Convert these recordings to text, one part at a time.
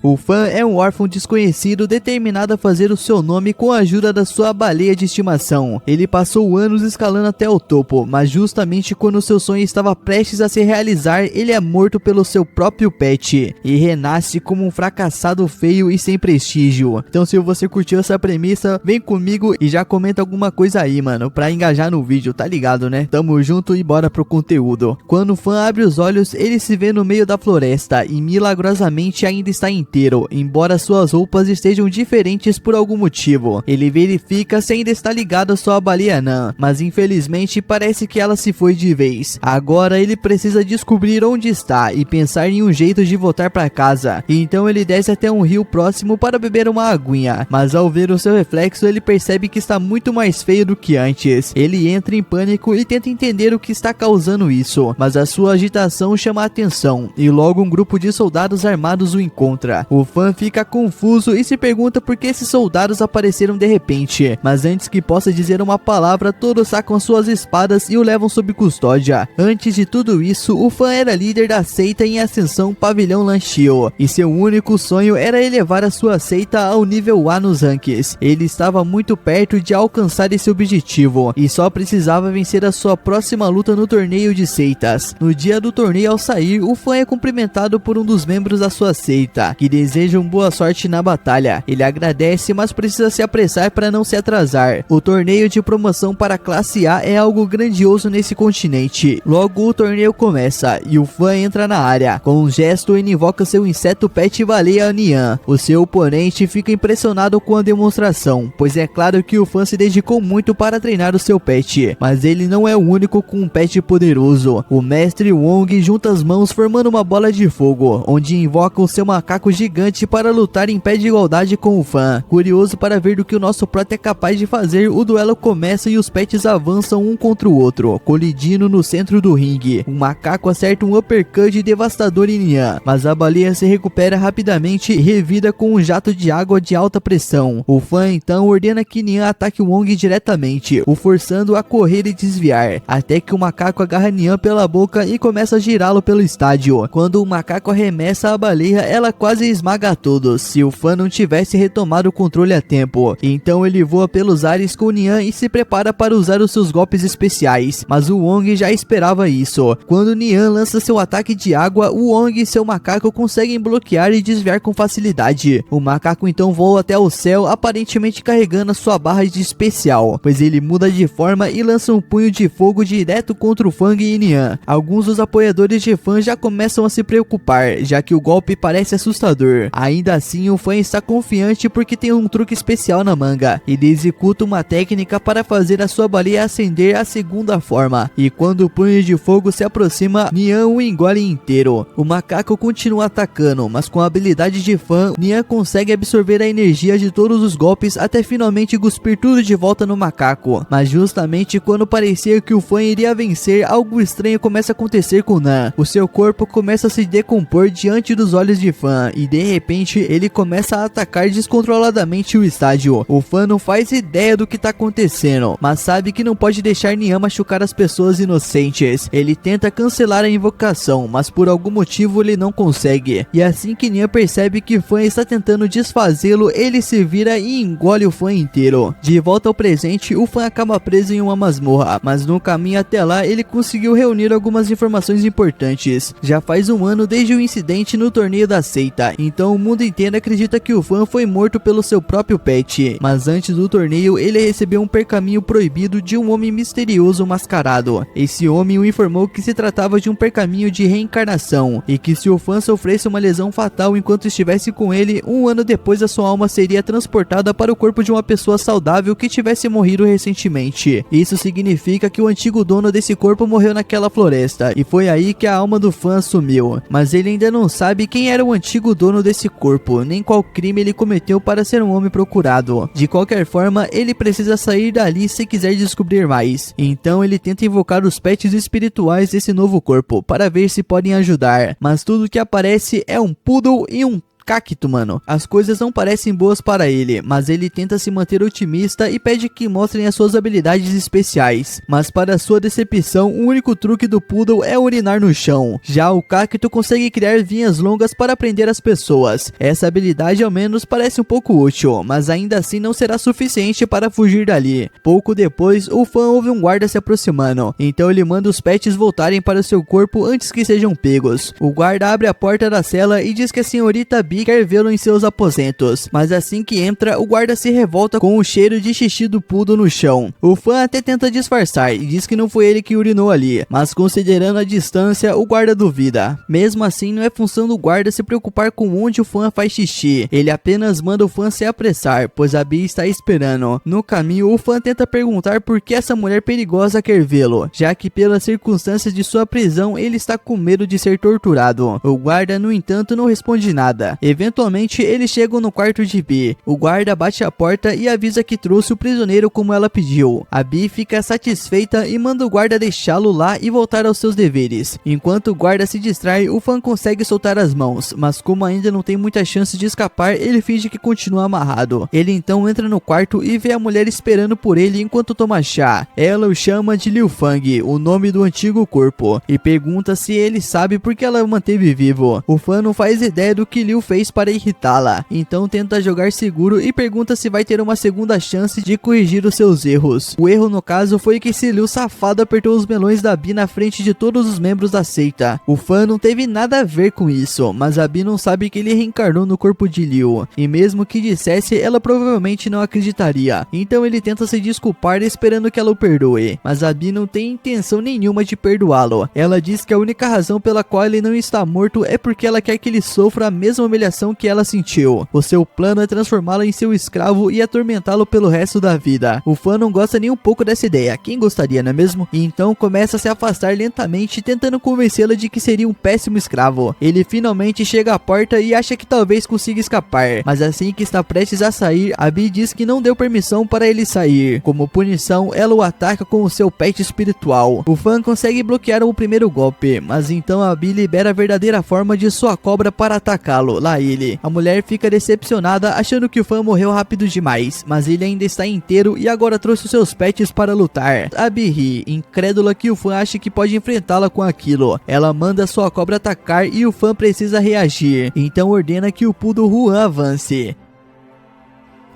O Fan é um órfão desconhecido determinado a fazer o seu nome com a ajuda da sua baleia de estimação. Ele passou anos escalando até o topo, mas justamente quando seu sonho estava prestes a se realizar, ele é morto pelo seu próprio pet e renasce como um fracassado feio e sem prestígio. Então se você curtiu essa premissa, vem comigo e já comenta alguma coisa aí, mano, pra engajar no vídeo, tá ligado, né? Tamo junto e bora pro conteúdo. Quando o Fan abre os olhos, ele se vê no meio da floresta e milagrosamente ainda está inteiro, embora suas roupas estejam diferentes por algum motivo. Ele verifica se ainda está ligado à sua baleia anã, mas infelizmente parece que ela se foi de vez. Agora ele precisa descobrir onde está e pensar em um jeito de voltar para casa. Então ele desce até um rio próximo para beber uma aguinha, mas ao ver o seu reflexo ele percebe que está muito mais feio do que antes. Ele entra em pânico e tenta entender o que está causando isso, mas a sua agitação chama a atenção e logo um grupo de soldados armados o encontra. O Fan fica confuso e se pergunta por que esses soldados apareceram de repente, mas antes que possa dizer uma palavra, todos sacam suas espadas e o levam sob custódia. Antes de tudo isso, o Fan era líder da seita em ascensão Pavilhão Lanchio, e seu único sonho era elevar a sua seita ao nível A nos rankings. Ele estava muito perto de alcançar esse objetivo, e só precisava vencer a sua próxima luta no torneio de seitas. No dia do torneio ao sair, o Fan é cumprimentado por um dos membros da sua seita, que desejam boa sorte na batalha. Ele agradece, mas precisa se apressar para não se atrasar. O torneio de promoção para a classe A é algo grandioso nesse continente. Logo o torneio começa e o Fan entra na área. Com um gesto ele invoca seu inseto pet baleia Nian. O seu oponente fica impressionado com a demonstração, pois é claro que o Fan se dedicou muito para treinar o seu pet, mas ele não é o único com um pet poderoso. O mestre Wong junta as mãos formando uma bola de fogo, onde invoca o seu macaco gigante para lutar em pé de igualdade com o Fan. Curioso para ver do que o nosso prota é capaz de fazer, o duelo começa e os pets avançam um contra o outro, colidindo no centro do ringue. O macaco acerta um uppercut devastador em Nian, mas a baleia se recupera rapidamente, revida com um jato de água de alta pressão. O Fan então ordena que Nian ataque Wong diretamente, o forçando a correr e desviar, até que o macaco agarra Nian pela boca e começa a girá-lo pelo estádio. Quando o macaco arremessa a baleia, ela quase esmaga a todos, se o Fan não tivesse retomado o controle a tempo. Então ele voa pelos ares com Nian e se prepara para usar os seus golpes especiais, mas o Wong já esperava isso. Quando Nian lança seu ataque de água, o Wong e seu macaco conseguem bloquear e desviar com facilidade. O macaco então voa até o céu, aparentemente carregando a sua barra de especial, pois ele muda de forma e lança um punho de fogo direto contra o Fang e Nian. Alguns dos apoiadores de Fan já começam a se preocupar, já que o golpe parece assustador. Ainda assim, o Fan está confiante porque tem um truque especial na manga. Ele executa uma técnica para fazer a sua baleia acender a segunda forma, e quando o punho de fogo se aproxima, Nian o engole inteiro. O macaco continua atacando, mas com a habilidade de Fan, Nian consegue absorver a energia de todos os golpes até finalmente cuspir tudo de volta no macaco. Mas justamente quando parecia que o Fan iria vencer, algo estranho começa a acontecer com Nan. O seu corpo começa a se decompor diante dos olhos de Fan, e de repente ele começa a atacar descontroladamente o estádio. O Fan não faz ideia do que está acontecendo, mas sabe que não pode deixar Nian machucar as pessoas inocentes. Ele tenta cancelar a invocação, mas por algum motivo ele não consegue. E assim que Nian percebe que Fan está tentando desfazê-lo, ele se vira e engole o Fan inteiro. De volta ao presente, o Fan acaba preso em uma masmorra, mas no caminho até lá ele conseguiu reunir algumas informações importantes. Já faz um ano desde o incidente no torneio da seita, então o mundo inteiro acredita que o Fan foi morto pelo seu próprio pet. Mas antes do torneio, ele recebeu um pergaminho proibido de um homem misterioso mascarado. Esse homem o informou que se tratava de um pergaminho de reencarnação, e que se o Fan sofresse uma lesão fatal enquanto estivesse com ele, um ano depois a sua alma seria transportada para o corpo de uma pessoa saudável que tivesse morrido recentemente. Isso significa que o antigo dono desse corpo morreu naquela floresta, e foi aí que a alma do Fan sumiu. Mas ele ainda não sabe quem era o antigo dono desse corpo, nem qual crime ele cometeu para ser um homem procurado. De qualquer forma, ele precisa sair dali se quiser descobrir mais. Então ele tenta invocar os pets espirituais desse novo corpo, para ver se podem ajudar. Mas tudo que aparece é um poodle e um cacto, mano. As coisas não parecem boas para ele, mas ele tenta se manter otimista e pede que mostrem as suas habilidades especiais. Mas para sua decepção, o único truque do Poodle é urinar no chão. Já o cacto consegue criar vinhas longas para prender as pessoas. Essa habilidade ao menos parece um pouco útil, mas ainda assim não será suficiente para fugir dali. Pouco depois, o fã ouve um guarda se aproximando, então ele manda os pets voltarem para o seu corpo antes que sejam pegos. O guarda abre a porta da cela e diz que a senhorita Bee quer vê-lo em seus aposentos, mas assim que entra, o guarda se revolta com o cheiro de xixi do Poodle no chão. O fã até tenta disfarçar e diz que não foi ele que urinou ali, mas considerando a distância, o guarda duvida. Mesmo assim, não é função do guarda se preocupar com onde o fã faz xixi, ele apenas manda o fã se apressar, pois a Bee está esperando. No caminho, o fã tenta perguntar por que essa mulher perigosa quer vê-lo, já que pelas circunstâncias de sua prisão, ele está com medo de ser torturado. O guarda, no entanto, não responde nada. Eventualmente, eles chegam no quarto de Bee. O guarda bate a porta e avisa que trouxe o prisioneiro como ela pediu. A Bee fica satisfeita e manda o guarda deixá-lo lá e voltar aos seus deveres. Enquanto o guarda se distrai, o fã consegue soltar as mãos, mas como ainda não tem muita chance de escapar, ele finge que continua amarrado. Ele então entra no quarto e vê a mulher esperando por ele enquanto toma chá. Ela o chama de Liu Fang, o nome do antigo corpo, e pergunta se ele sabe por que ela o manteve vivo. O fã não faz ideia do que Liu fez para irritá-la, então tenta jogar seguro e pergunta se vai ter uma segunda chance de corrigir os seus erros. O erro no caso foi que esse Liu safado apertou os melões da Bee na frente de todos os membros da seita. O fã não teve nada a ver com isso, mas a Bee não sabe que ele reencarnou no corpo de Liu, e mesmo que dissesse, ela provavelmente não acreditaria. Então ele tenta se desculpar esperando que ela o perdoe, mas a Bee não tem intenção nenhuma de perdoá-lo. Ela diz que a única razão pela qual ele não está morto é porque ela quer que ele sofra a mesma humilhação que ela sentiu. O seu plano é transformá-lo em seu escravo e atormentá-lo pelo resto da vida. O fã não gosta nem um pouco dessa ideia, quem gostaria, não é mesmo? E então começa a se afastar lentamente, tentando convencê-la de que seria um péssimo escravo. Ele finalmente chega à porta e acha que talvez consiga escapar, mas assim que está prestes a sair, a Bee diz que não deu permissão para ele sair. Como punição, ela o ataca com o seu pet espiritual. O fã consegue bloquear o primeiro golpe, mas então a Bee libera a verdadeira forma de sua cobra para atacá-lo, lá ele. A mulher fica decepcionada, achando que o fã morreu rápido demais, mas ele ainda está inteiro e agora trouxe os seus pets para lutar. A Bee ri, incrédula que o fã ache que pode enfrentá-la com aquilo. Ela manda sua cobra atacar e o fã precisa reagir, então ordena que o Poodle Juan avance.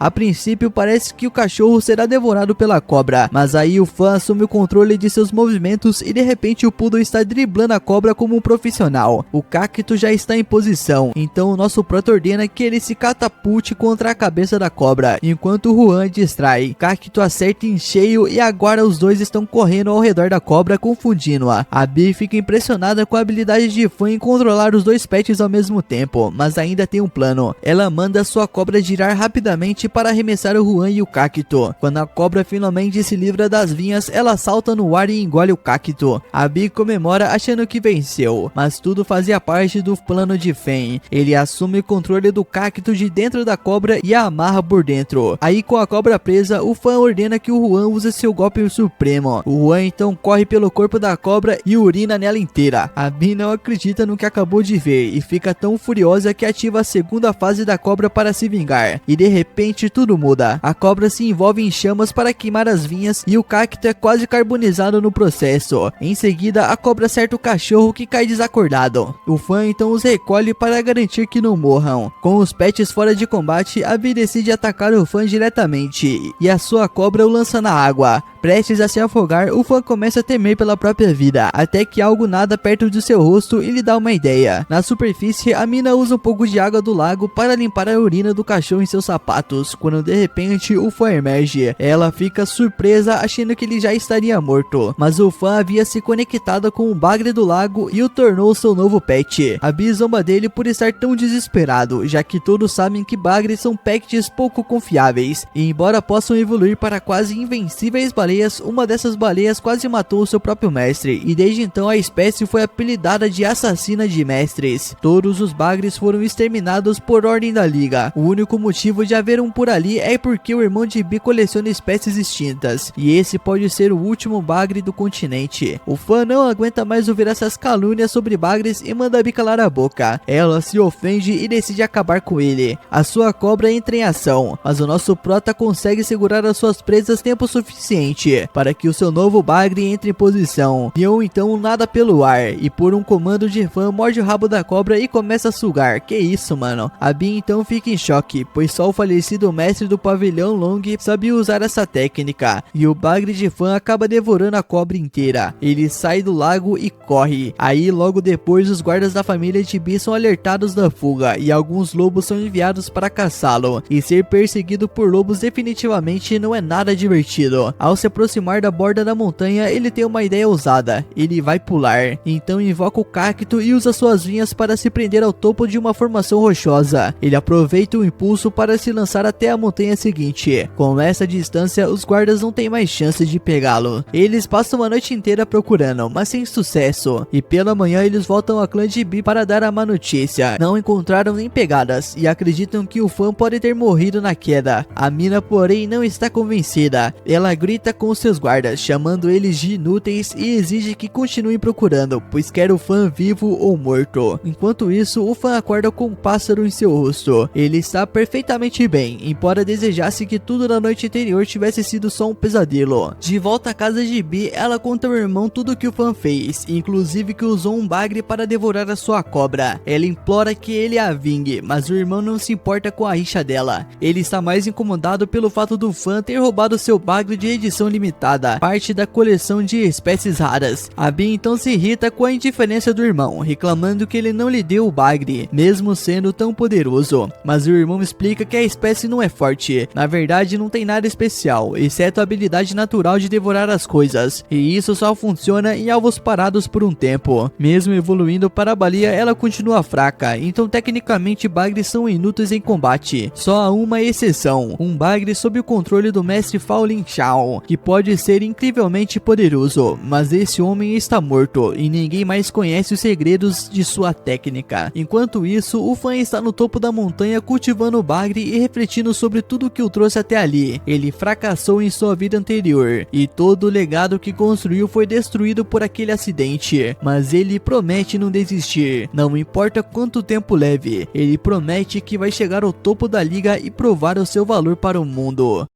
A princípio parece que o cachorro será devorado pela cobra, mas aí o fã assume o controle de seus movimentos e de repente o Poodle está driblando a cobra como um profissional. O cacto já está em posição, então o nosso prota ordena que ele se catapulte contra a cabeça da cobra, enquanto o Juan distrai. Cacto acerta em cheio e agora os dois estão correndo ao redor da cobra, confundindo-a. A Bee fica impressionada com a habilidade de fã em controlar os dois pets ao mesmo tempo, mas ainda tem um plano. Ela manda sua cobra girar rapidamente para arremessar o Juan e o cacto. Quando a cobra finalmente se livra das vinhas, ela salta no ar e engole o cacto. A Bee comemora achando que venceu, mas tudo fazia parte do plano de Fen. Ele assume o controle do cacto de dentro da cobra e a amarra por dentro. Aí com a cobra presa, o fã ordena que o Juan use seu golpe supremo. O Juan então corre pelo corpo da cobra e urina nela inteira. A Bee não acredita no que acabou de ver e fica tão furiosa que ativa a segunda fase da cobra para se vingar. E de repente tudo muda. A cobra se envolve em chamas para queimar as vinhas e o cacto é quase carbonizado no processo. Em seguida, a cobra acerta o cachorro que cai desacordado. O fã então os recolhe para garantir que não morram. Com os pets fora de combate, a Bee decide atacar o fã diretamente e a sua cobra o lança na água. Prestes a se afogar, o fã começa a temer pela própria vida, até que algo nada perto de seu rosto e lhe dá uma ideia. Na superfície, a mina usa um pouco de água do lago para limpar a urina do cachorro em seus sapatos, quando de repente o fã emerge. Ela fica surpresa achando que ele já estaria morto, mas o fã havia se conectado com o bagre do lago e o tornou seu novo pet. A Bee zomba dele por estar tão desesperado, já que todos sabem que bagres são pets pouco confiáveis, e embora possam evoluir para quase invencíveis baleias, uma dessas baleias quase matou o seu próprio mestre, e desde então a espécie foi apelidada de assassina de mestres. Todos os bagres foram exterminados por ordem da liga. O único motivo de haver um por ali é porque o irmão de Bee coleciona espécies extintas, e esse pode ser o último bagre do continente. O fã não aguenta mais ouvir essas calúnias sobre bagres e manda Bee calar a boca. Ela se ofende e decide acabar com ele. A sua cobra entra em ação, mas o nosso prota consegue segurar as suas presas tempo suficiente para que o seu novo bagre entre em posição. Leon então nada pelo ar e por um comando de fã morde o rabo da cobra e começa a sugar. Que isso, mano? A Bee então fica em choque, pois só o falecido mestre do pavilhão Long sabia usar essa técnica, e o bagre de fã acaba devorando a cobra inteira. Ele sai do lago e corre. Aí logo depois os guardas da família de Bee são alertados da fuga e alguns lobos são enviados para caçá-lo, e ser perseguido por lobos definitivamente não é nada divertido. Ao se aproximar da borda da montanha, ele tem uma ideia ousada. Ele vai pular, então invoca o cacto e usa suas vinhas para se prender ao topo de uma formação rochosa. Ele aproveita o impulso para se lançar até a montanha seguinte. Com essa distância, os guardas não têm mais chance de pegá-lo. Eles passam a noite inteira procurando, mas sem sucesso, e pela manhã eles voltam ao clã de Bee para dar a má notícia. Não encontraram nem pegadas e acreditam que o fã pode ter morrido na queda. A mina, porém, não está convencida. Ela grita com seus guardas, chamando eles de inúteis, e exige que continuem procurando, pois quer o fã vivo ou morto. Enquanto isso, o fã acorda com um pássaro em seu rosto. Ele está perfeitamente bem, embora desejasse que tudo na noite anterior tivesse sido só um pesadelo. De volta à casa de Bee, ela conta ao irmão tudo o que o fã fez, inclusive que usou um bagre para devorar a sua cobra. Ela implora que ele a vingue, mas o irmão não se importa com a rixa dela. Ele está mais incomodado pelo fato do fã ter roubado seu bagre de edição limitada, parte da coleção de espécies raras. A Bee então se irrita com a indiferença do irmão, reclamando que ele não lhe deu o bagre, mesmo sendo tão poderoso. Mas o irmão explica que a espécie não é forte, na verdade não tem nada especial, exceto a habilidade natural de devorar as coisas, e isso só funciona em alvos parados por um tempo. Mesmo evoluindo para a baleia, ela continua fraca, então tecnicamente bagres são inúteis em combate. Só há uma exceção, um bagre sob o controle do mestre Faolin Shao, que pode ser incrivelmente poderoso, mas esse homem está morto e ninguém mais conhece os segredos de sua técnica. Enquanto isso, o fã está no topo da montanha cultivando o bagre e refletindo sobre tudo que o trouxe até ali. Ele fracassou em sua vida anterior e todo o legado que construiu foi destruído por aquele acidente, mas ele promete não desistir, não importa quanto tempo leve. Ele promete que vai chegar ao topo da liga e provar o seu valor para o mundo.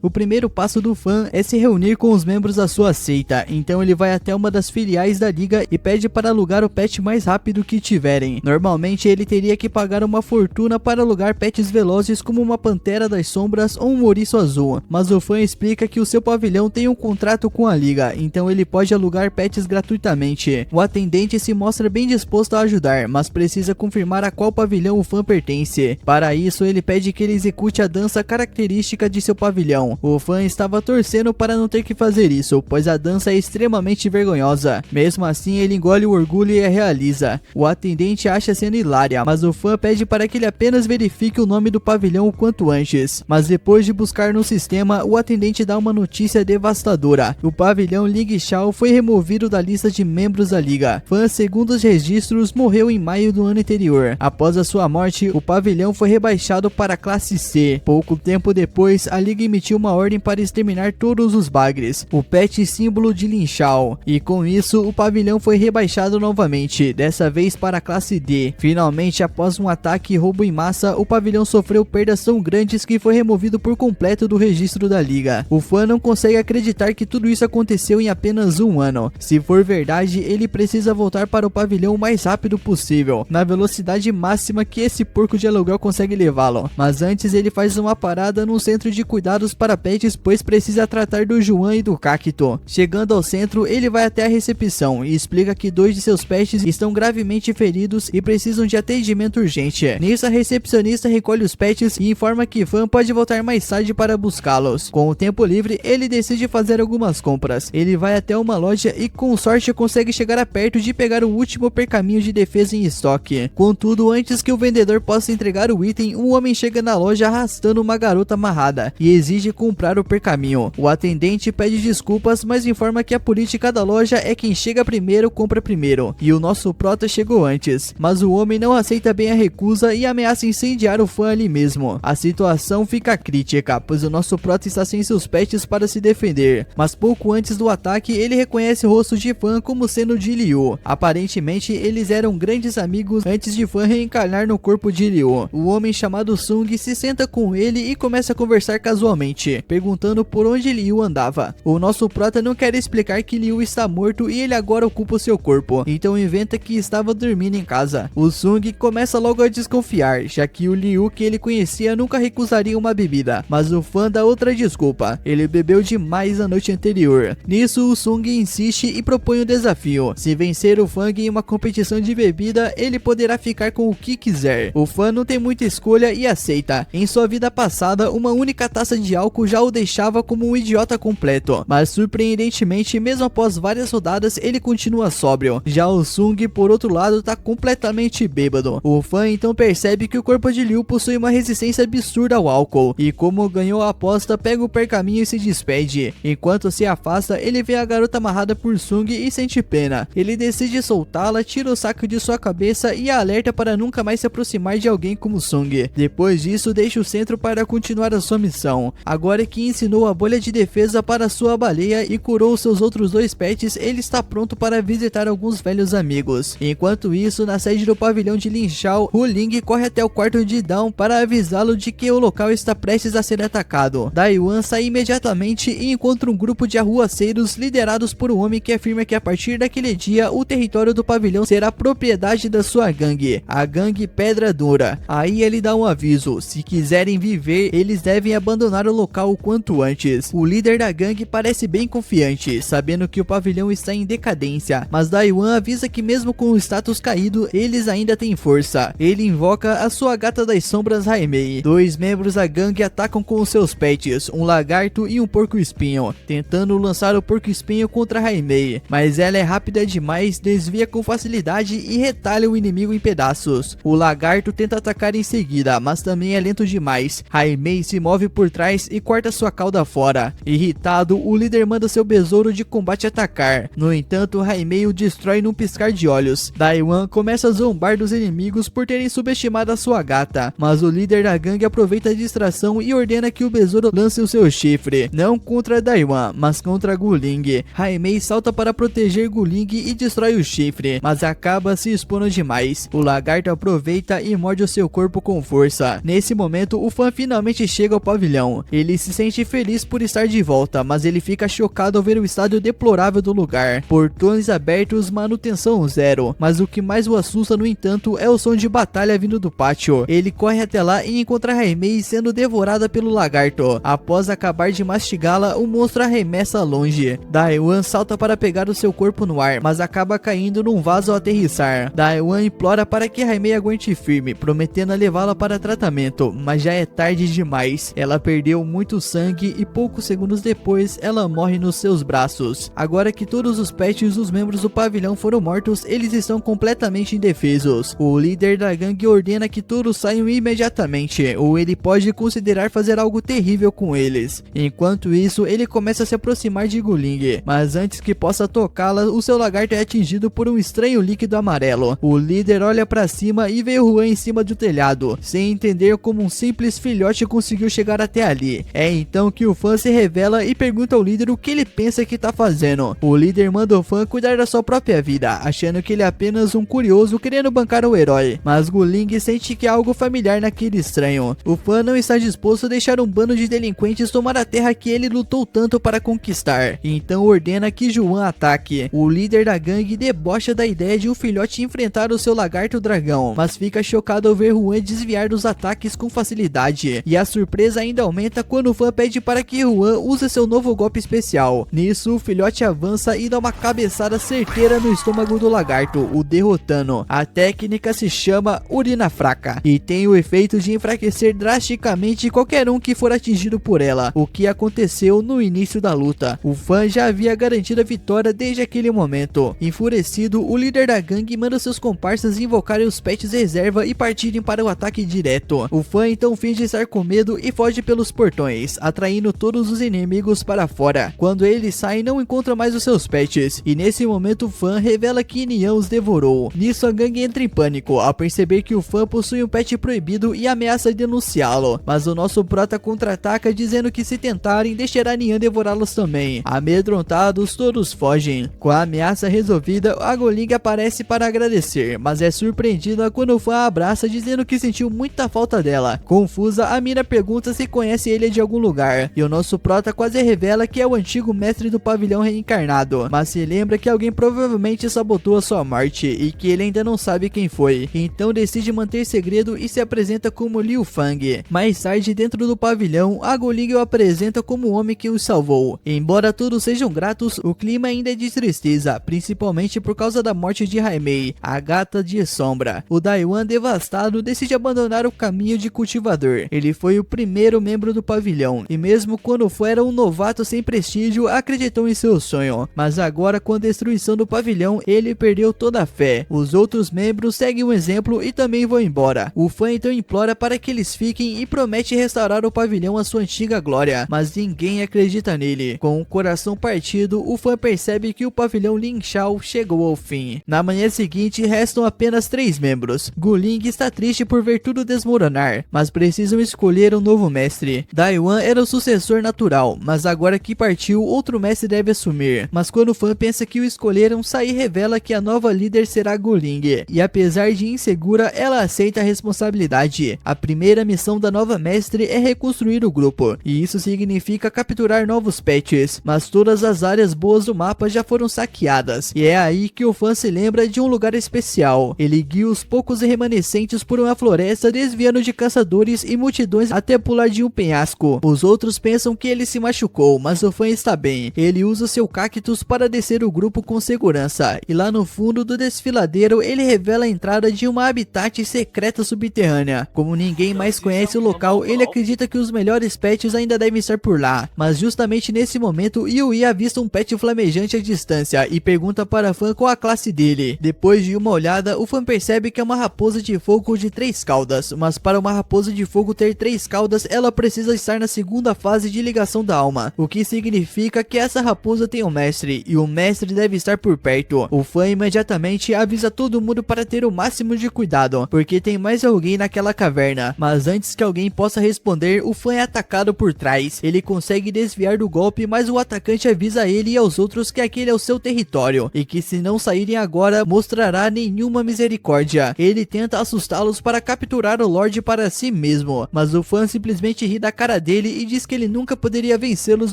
O primeiro passo do fã é se reunir com os membros da sua seita, então ele vai até uma das filiais da liga e pede para alugar o pet mais rápido que tiverem. Normalmente ele teria que pagar uma fortuna para alugar pets velozes como uma pantera das sombras ou um ouriço azul, mas o fã explica que o seu pavilhão tem um contrato com a liga, então ele pode alugar pets gratuitamente. O atendente se mostra bem disposto a ajudar, mas precisa confirmar a qual pavilhão o fã pertence. Para isso ele pede que ele execute a dança característica de seu pavilhão. O fã estava torcendo para não ter que fazer isso, pois a dança é extremamente vergonhosa. Mesmo assim, ele engole o orgulho e a realiza. O atendente acha a cena hilária, mas o fã pede para que ele apenas verifique o nome do pavilhão o quanto antes. Mas depois de buscar no sistema, o atendente dá uma notícia devastadora. O pavilhão Ling Shao foi removido da lista de membros da liga. Fã, segundo os registros, morreu em maio do ano anterior. Após a sua morte, o pavilhão foi rebaixado para a classe C. Pouco tempo depois, a liga emitiu uma ordem para exterminar todos os bagres, o pet símbolo de Lin Shao, e com isso o pavilhão foi rebaixado novamente, dessa vez para a classe D. Finalmente, após um ataque e roubo em massa, o pavilhão sofreu perdas tão grandes que foi removido por completo do registro da liga. O fã não consegue acreditar que tudo isso aconteceu em apenas um ano. Se for verdade, ele precisa voltar para o pavilhão o mais rápido possível, na velocidade máxima que esse porco de aluguel consegue levá-lo. Mas antes ele faz uma parada num centro de cuidados para pets, pois precisa tratar do Juan e do Cacto. Chegando ao centro, ele vai até a recepção e explica que 2 de seus pets estão gravemente feridos e precisam de atendimento urgente. Nisso, a recepcionista recolhe os pets e informa que Fan pode voltar mais tarde para buscá-los. Com o tempo livre, ele decide fazer algumas compras. Ele vai até uma loja e com sorte consegue chegar a perto de pegar o último pergaminho de defesa em estoque. Contudo, antes que o vendedor possa entregar o item, um homem chega na loja arrastando uma garota amarrada e exige comprar o pergaminho. O atendente pede desculpas, mas informa que a política da loja é quem chega primeiro compra primeiro, e o nosso prota chegou antes, mas o homem não aceita bem a recusa e ameaça incendiar o fã ali mesmo. A situação fica crítica, pois o nosso prota está sem seus pets para se defender, mas pouco antes do ataque ele reconhece o rosto de Fan como sendo de Liu. Aparentemente eles eram grandes amigos antes de Fan reencarnar no corpo de Liu. O homem chamado Sung se senta com ele e começa a conversar casualmente, perguntando por onde Liu andava. O nosso prota não quer explicar que Liu está morto e ele agora ocupa o seu corpo, então inventa que estava dormindo em casa. O Sung começa logo a desconfiar, já que o Liu que ele conhecia nunca recusaria uma bebida, mas o fã dá outra desculpa: ele bebeu demais a noite anterior. Nisso o Sung insiste e propõe um desafio: se vencer o Fang em uma competição de bebida, ele poderá ficar com o que quiser. O fã não tem muita escolha e aceita. Em sua vida passada, uma única taça de álcool já o deixava como um idiota completo, mas surpreendentemente, mesmo após várias rodadas, ele continua sóbrio. Já o Sung, por outro lado, tá completamente bêbado. O fã então percebe que o corpo de Liu possui uma resistência absurda ao álcool, e como ganhou a aposta, pega o pergaminho e se despede. Enquanto se afasta, ele vê a garota amarrada por Sung e sente pena. Ele decide soltá-la, tira o saco de sua cabeça e a alerta para nunca mais se aproximar de alguém como Sung. Depois disso, deixa o centro para continuar a sua missão. Agora que ensinou a bolha de defesa para sua baleia e curou seus outros dois pets, ele está pronto para visitar alguns velhos amigos. Enquanto isso, na sede do pavilhão de Lin Shao, Hu Ling corre até o quarto de Dawn para avisá-lo de que o local está prestes a ser atacado. Daiwan sai imediatamente e encontra um grupo de arruaceiros liderados por um homem que afirma que a partir daquele dia o território do pavilhão será propriedade da sua gangue, a gangue Pedra Dura. Aí ele dá um aviso: se quiserem viver, eles devem abandonar o local o quanto antes. O líder da gangue parece bem confiante, sabendo que o pavilhão está em decadência, mas Daiwan avisa que mesmo com o status caído, eles ainda têm força. Ele invoca a sua gata das sombras, Haimei. Dois membros da gangue atacam com os seus pets, um lagarto e um porco-espinho, tentando lançar o porco-espinho contra Haimei, mas ela é rápida demais, desvia com facilidade e retalha o inimigo em pedaços. O lagarto tenta atacar em seguida, mas também é lento demais. Haimei se move por trás e corta sua cauda fora. Irritado, o líder manda seu besouro de combate atacar. No entanto, Haimei o destrói num piscar de olhos. Daiwan começa a zombar dos inimigos por terem subestimado a sua gata, mas o líder da gangue aproveita a distração e ordena que o besouro lance o seu chifre, não contra Daiwan, mas contra Gu Ling. Haimei salta para proteger Gu Ling e destrói o chifre, mas acaba se expondo demais. O lagarto aproveita e morde o seu corpo com força. Nesse momento, o fã finalmente chega ao pavilhão. Ele se sente feliz por estar de volta, mas ele fica chocado ao ver o estado deplorável do lugar. Portões abertos, manutenção zero. Mas o que mais o assusta, no entanto, é o som de batalha vindo do pátio. Ele corre até lá e encontra Haimei sendo devorada pelo lagarto. Após acabar de mastigá-la, o monstro arremessa longe. Daiwan salta para pegar o seu corpo no ar, mas acaba caindo num vaso ao aterrissar. Daiwan implora para que Haimei aguente firme, prometendo levá-la para tratamento, mas já é tarde demais. Ela perdeu muito sangue e poucos segundos depois ela morre nos seus braços. Agora que todos os pets dos membros do pavilhão foram mortos, eles estão completamente indefesos. O líder da gangue ordena que todos saiam imediatamente, ou ele pode considerar fazer algo terrível com eles. Enquanto isso, ele começa a se aproximar de Gu Ling, mas antes que possa tocá-la, o seu lagarto é atingido por um estranho líquido amarelo. O líder olha para cima e vê Huan em cima do telhado, sem entender como um simples filhote conseguiu chegar até ali. É então que o fã se revela e pergunta ao líder o que ele pensa que tá fazendo. O líder manda o fã cuidar da sua própria vida, achando que ele é apenas um curioso querendo bancar o herói, mas Gu Ling sente que há algo familiar naquele estranho. O fã não está disposto a deixar um bando de delinquentes tomar a terra que ele lutou tanto para conquistar, então ordena que Juan ataque. O líder da gangue debocha da ideia de um filhote enfrentar o seu lagarto dragão, mas fica chocado ao ver Juan desviar dos ataques com facilidade, e a surpresa ainda aumenta quando o fã pede para que Juan use seu novo golpe especial. Nisso, o filhote avança e dá uma cabeçada certeira no estômago do lagarto, o derrotando. A técnica se chama urina fraca e tem o efeito de enfraquecer drasticamente qualquer um que for atingido por ela, o que aconteceu no início da luta. O fã já havia garantido a vitória desde aquele momento. Enfurecido, o líder da gangue manda seus comparsas invocarem os pets reserva e partirem para o ataque direto. O fã então finge estar com medo e foge pelos portões. portões, atraindo todos os inimigos para fora. Quando ele sai, não encontra mais os seus pets, e nesse momento o Fan revela que Nian os devorou. Nisso a gangue entra em pânico ao perceber que o Fan possui um pet proibido e ameaça denunciá-lo, mas o nosso prota contra-ataca dizendo que se tentarem deixará Nian devorá-los também. Amedrontados, todos fogem. Com a ameaça resolvida, a Goling aparece para agradecer, mas é surpreendida quando o Fan a abraça dizendo que sentiu muita falta dela. Confusa, a Mina pergunta se conhece ele de algum lugar, e o nosso prota quase revela que é o antigo mestre do pavilhão reencarnado, mas se lembra que alguém provavelmente sabotou a sua morte e que ele ainda não sabe quem foi, então decide manter segredo e se apresenta como Liu Fang. Mais tarde, dentro do pavilhão, a Goling o apresenta como o homem que os salvou. Embora todos sejam gratos, o clima ainda é de tristeza, principalmente por causa da morte de Haimei, a gata de sombra. O Daiwan, devastado, decide abandonar o caminho de cultivador. Ele foi o primeiro membro do pavilhão, e mesmo quando era um novato sem prestígio, acreditou em seu sonho. Mas agora, com a destruição do pavilhão, ele perdeu toda a fé. Os outros membros seguem o exemplo e também vão embora. O Fan então implora para que eles fiquem e promete restaurar o pavilhão à sua antiga glória, mas ninguém acredita nele. Com o coração partido, o Fan percebe que o pavilhão Lin Shao chegou ao fim. Na manhã seguinte, restam apenas 3 membros. Guling está triste por ver tudo desmoronar, mas precisam escolher um novo mestre. Daiwan era o sucessor natural, mas agora que partiu, outro mestre deve assumir. Mas quando o Fan pensa que o escolheram, Sai revela que a nova líder será Guling, e apesar de insegura, ela aceita a responsabilidade. A primeira missão da nova mestre é reconstruir o grupo, e isso significa capturar novos pets, mas todas as áreas boas do mapa já foram saqueadas, e é aí que o Fan se lembra de um lugar especial. Ele guia os poucos remanescentes por uma floresta, desviando de caçadores e multidões até pular de um penhasco. Os outros pensam que ele se machucou, mas o Fan está bem. Ele usa seu cactus para descer o grupo com segurança, e lá no fundo do desfiladeiro ele revela a entrada de uma habitat secreta subterrânea. Como ninguém mais conhece o local, ele acredita que os melhores pets ainda devem estar por lá, mas justamente nesse momento Yui avista um pet flamejante à distância e pergunta para Fan qual a classe dele. Depois de uma olhada, o Fan percebe que é uma raposa de fogo de 3 caudas, mas para uma raposa de fogo ter 3 caudas, ela precisa estar na segunda fase de ligação da alma, o que significa que essa raposa tem um mestre, e o mestre deve estar por perto. O Fan imediatamente avisa todo mundo para ter o máximo de cuidado, porque tem mais alguém naquela caverna, mas antes que alguém possa responder, o Fan é atacado por trás. Ele consegue desviar do golpe, mas o atacante avisa a ele e aos outros que aquele é o seu território, e que se não saírem agora, mostrará nenhuma misericórdia. Ele tenta assustá-los para capturar o Lorde para si mesmo, mas o Fan simplesmente ri da cara dele e diz que ele nunca poderia vencê-los